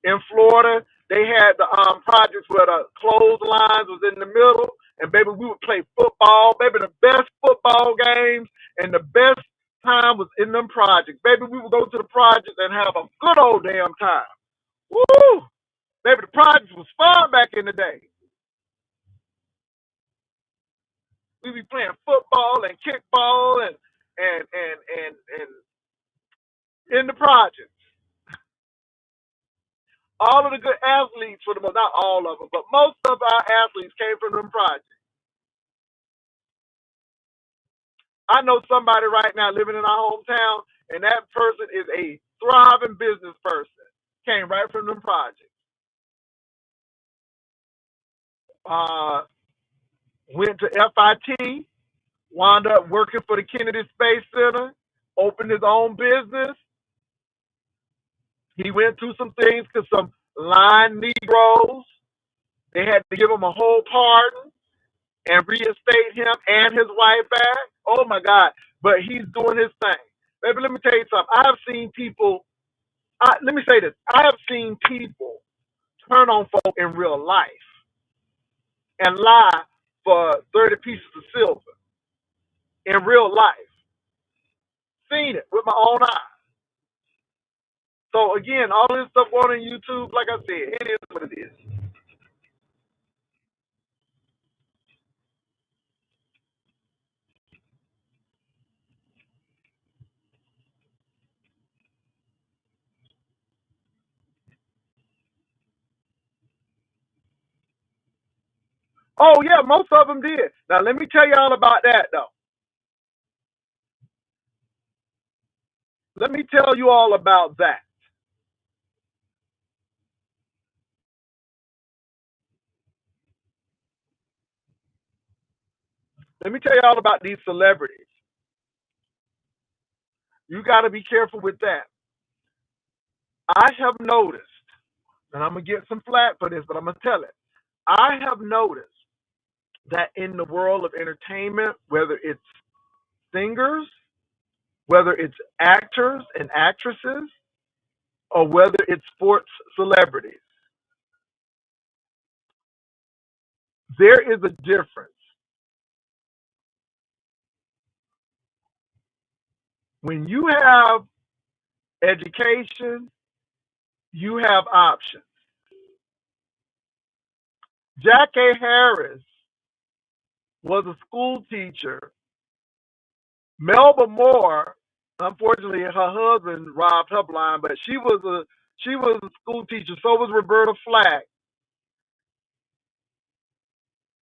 in Florida. They had the projects where the clotheslines was in the middle, and baby, we would play football. Baby, the best football games and the best time was in them projects. Baby, we would go to the projects and have a good old damn time. Woo! Baby, the projects was fun back in the day. We be playing football and kickball and in the projects. All of the good athletes, for the most, not all of them, but most of our athletes came from them projects. I know somebody right now living in our hometown, and that person is a thriving business person. Came right from them projects. Uh, Went to FIT, wound up working for the Kennedy Space Center, opened his own business. He went through some things because some lying Negroes, they had to give him a whole pardon and reinstate him and his wife back. Oh my God. But he's doing his thing. Baby, let me tell you something. I have seen people, let me say this. I have seen people turn on folk in real life and lie for 30 pieces of silver in real life. Seen it with my own eyes. So again, all this stuff going on YouTube, like I said, it is what it is. Oh yeah, most of them did. Now let me tell y'all about that though. Let me tell you all about that. Let me tell you all about these celebrities. You got to be careful with that. I have noticed, and I'm going to get some flack for this, but I'm going to tell it. I have noticed that in the world of entertainment, whether it's singers, whether it's actors and actresses, or whether it's sports celebrities, There is a difference. When you have education, you have options. Jack A. Harris was a school teacher. Melba Moore, unfortunately, her husband robbed her blind, but she was a school teacher. So was Roberta Flack.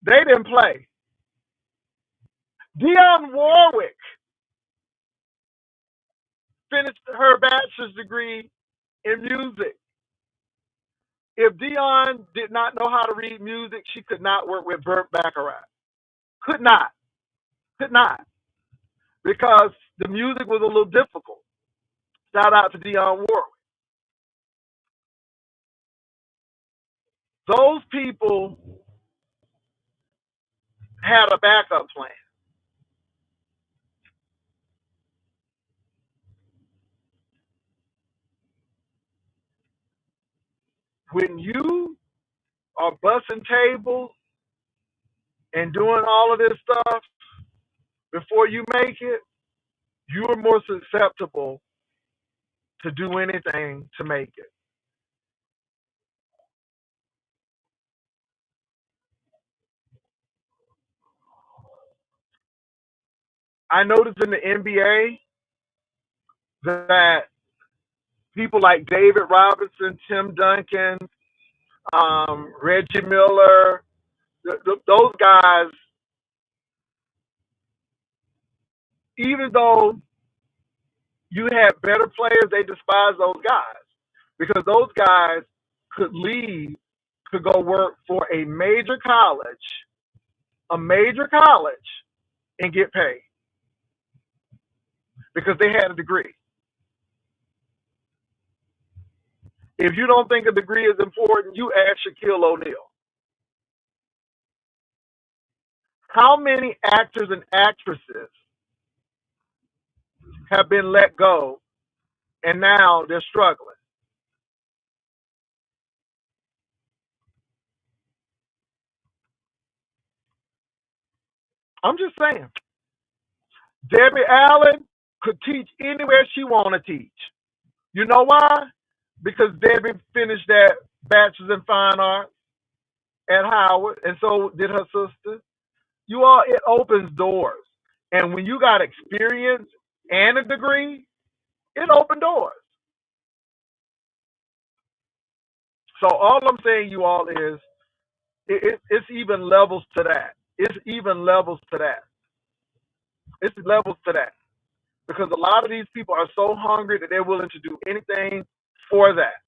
They didn't play. Dionne Warwick finished her bachelor's degree in music. If Dionne did not know how to read music, she could not work with Burt Bacharach. Could not. Could not. Because the music was a little difficult. Shout out to Dionne Warwick. Those people had a backup plan. When you are busting tables and doing all of this stuff before you make it, you are more susceptible to do anything to make it. I noticed in the NBA that people like David Robinson, Tim Duncan, Reggie Miller, those guys, even though you had better players, they despise those guys because those guys could leave to go work for a major college, and get paid because they had a degree. If you don't think a degree is important, you ask Shaquille O'Neal. How many actors and actresses have been let go and now they're struggling? I'm just saying. Debbie Allen could teach anywhere she want to teach. You know why? Because Debbie finished that bachelor's in fine arts at Howard, and so did her sister. You all, it opens doors. And when you got experience and a degree, it opened doors. So all I'm saying, you all, is it's even levels to that. It's even levels to that. It's levels to that. Because a lot of these people are so hungry that they're willing to do anything for that.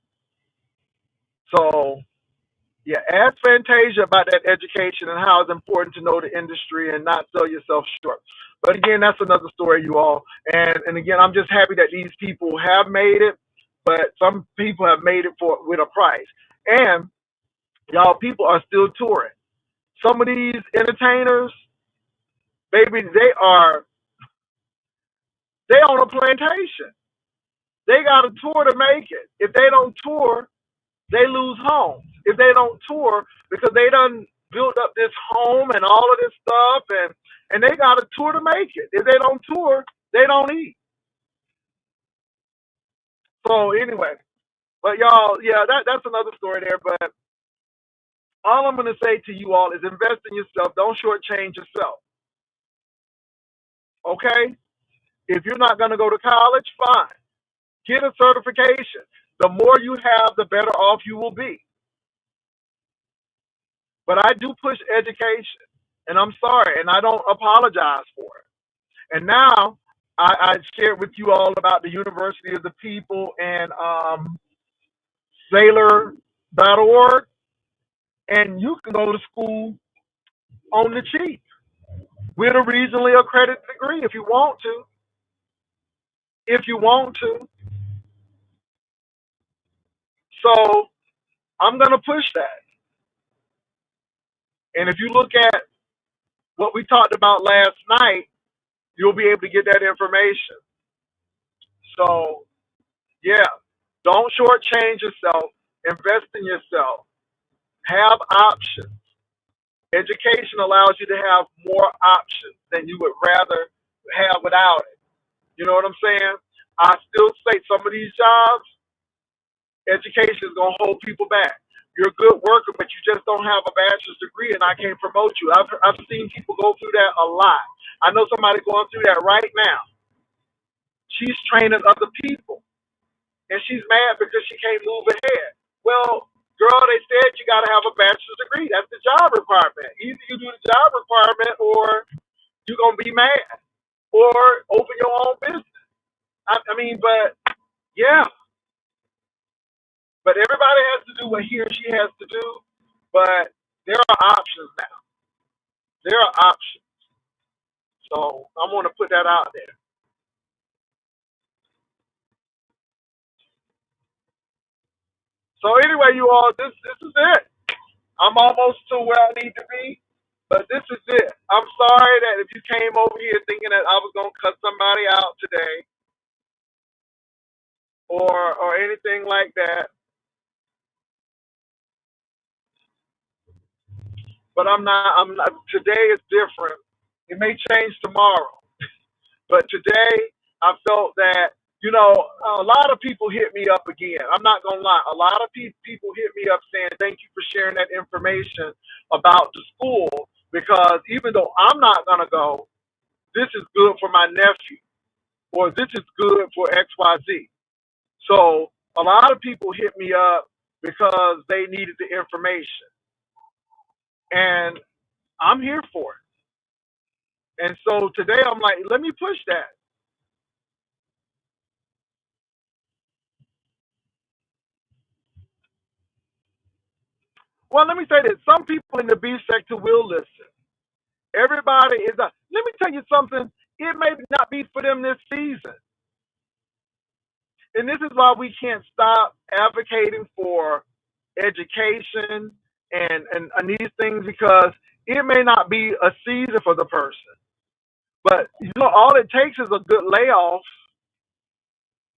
So, yeah, ask Fantasia about that education and how it's important to know the industry and not sell yourself short. But again, that's another story, you all. And again, I'm just happy that these people have made it, but some people have made it for with a price. And y'all, people are still touring. Some of these entertainers, baby, they on a plantation. They got a tour to make it. If they don't tour, they lose homes. If they don't tour, because they done built up this home and all of this stuff, and they got a tour to make it. If they don't tour, they don't eat. So anyway, but y'all, yeah, that's another story there. But all I'm gonna say to you all is invest in yourself. Don't shortchange yourself. Okay? If you're not gonna go to college, fine. Get a certification. The more you have, the better off you will be. But I do push education, and I'm sorry, and I don't apologize for it. And now I shared with you all about the University of the People and Sailor.org, and you can go to school on the cheap with a regionally accredited degree if you want to. If you want to. So I'm going to push that. And if you look at what we talked about last night, you'll be able to get that information. So, yeah, don't shortchange yourself. Invest in yourself. Have options. Education allows you to have more options than you would rather have without it. You know what I'm saying? I still say some of these jobs, education is going to hold people back. You're a good worker, but you just don't have a bachelor's degree, and I can't promote you. I've seen people go through that a lot. I know somebody going through that right now. She's training other people, and she's mad because she can't move ahead. Well, girl, they said you got to have a bachelor's degree. That's the job requirement. Either you do the job requirement, or you're going to be mad, or open your own business. I mean, but yeah, but everybody has to do what he or she has to do. But there are options now. There are options. So I want to put that out there. So anyway, you all, this is it. I'm almost to where I need to be, but this is it. I'm sorry that if you came over here thinking that I was gonna cut somebody out today or anything like that, but I'm not. I'm not. Today is different. It may change tomorrow. But today, I felt that, a lot of people hit me up again. I'm not going to lie. A lot of people hit me up saying, thank you for sharing that information about the school, because even though I'm not going to go, this is good for my nephew, or this is good for XYZ. So a lot of people hit me up because they needed the information. And I'm here for it. And so today I'm like, let me push that. Well, let me say this. Some people in the B sector will listen. Everybody is not. Let me tell you something. It may not be for them this season. And this is why we can't stop advocating for education and these things, because it may not be a season for the person. But, all it takes is a good layoff.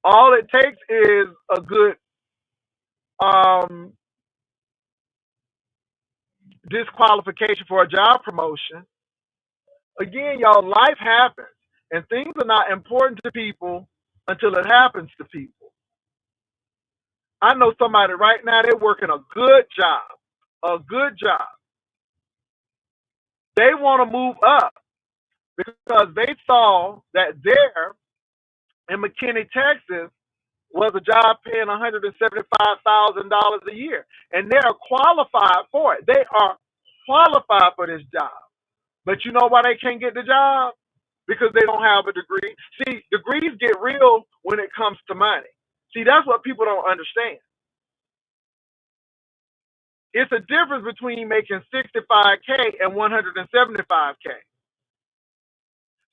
All it takes is a good um, disqualification for a job promotion. Again, y'all, life happens, and things are not important to people until it happens to people. I know somebody right now, they're working a good job, a good job. They want to move up because they saw that there in McKinney, Texas, was a job paying $175,000 a year, and they are qualified for it. They are qualified for this job. But you know why they can't get the job? Because they don't have a degree. See, degrees get real when it comes to money. See, that's what people don't understand. It's a difference between making 65K and 175K.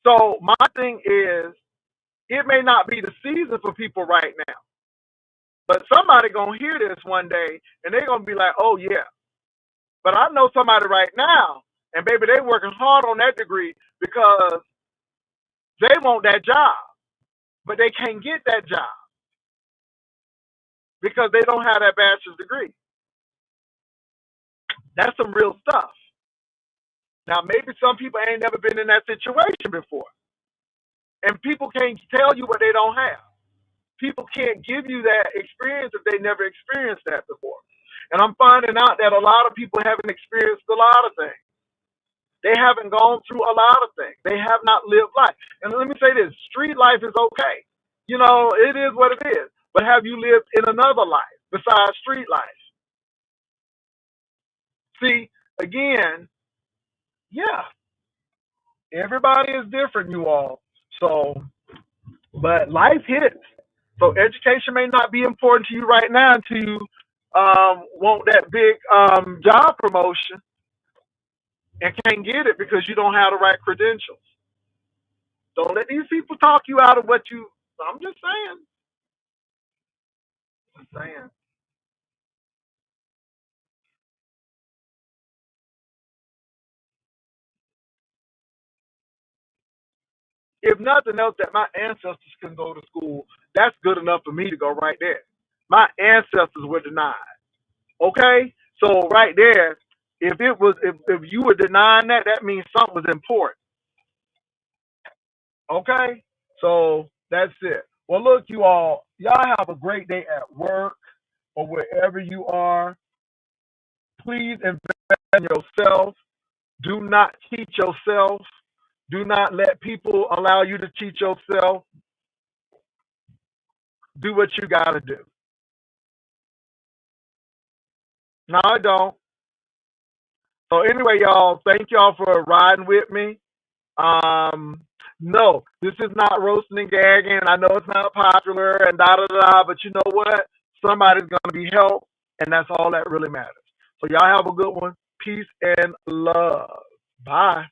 So my thing is, it may not be the season for people right now, but somebody gonna hear this one day and they're gonna be like, oh yeah. But I know somebody right now, and baby, they working hard on that degree because they want that job, but they can't get that job because they don't have that bachelor's degree. That's some real stuff. Now, maybe some people ain't never been in that situation before, and people can't tell you what they don't have. People can't give you that experience if they never experienced that before. And I'm finding out that a lot of people haven't experienced a lot of things. They haven't gone through a lot of things. They have not lived life. And let me say this, street life is okay. It is what it is. But have you lived in another life besides street life? See, again, yeah, everybody is different, you all. So, but life hits. So education may not be important to you right now until you want that big job promotion and can't get it because you don't have the right credentials. Don't let these people talk you out of what you. I'm just saying. I'm saying. If nothing else, that my ancestors couldn't go to school, that's good enough for me to go right there. My ancestors were denied. Okay? So right there, If you were denying that, that means something was important. Okay? So that's it. Well, look, y'all have a great day at work or wherever you are. Please invest in yourself. Do not cheat yourself. Do not let people allow you to cheat yourself. Do what you got to do. No, I don't. So anyway, y'all, thank y'all for riding with me. Um, no, this is not roasting and gagging. I know it's not popular and da da da, but you know what? Somebody's gonna be helped, and that's all that really matters. So y'all have a good one. Peace and love. Bye.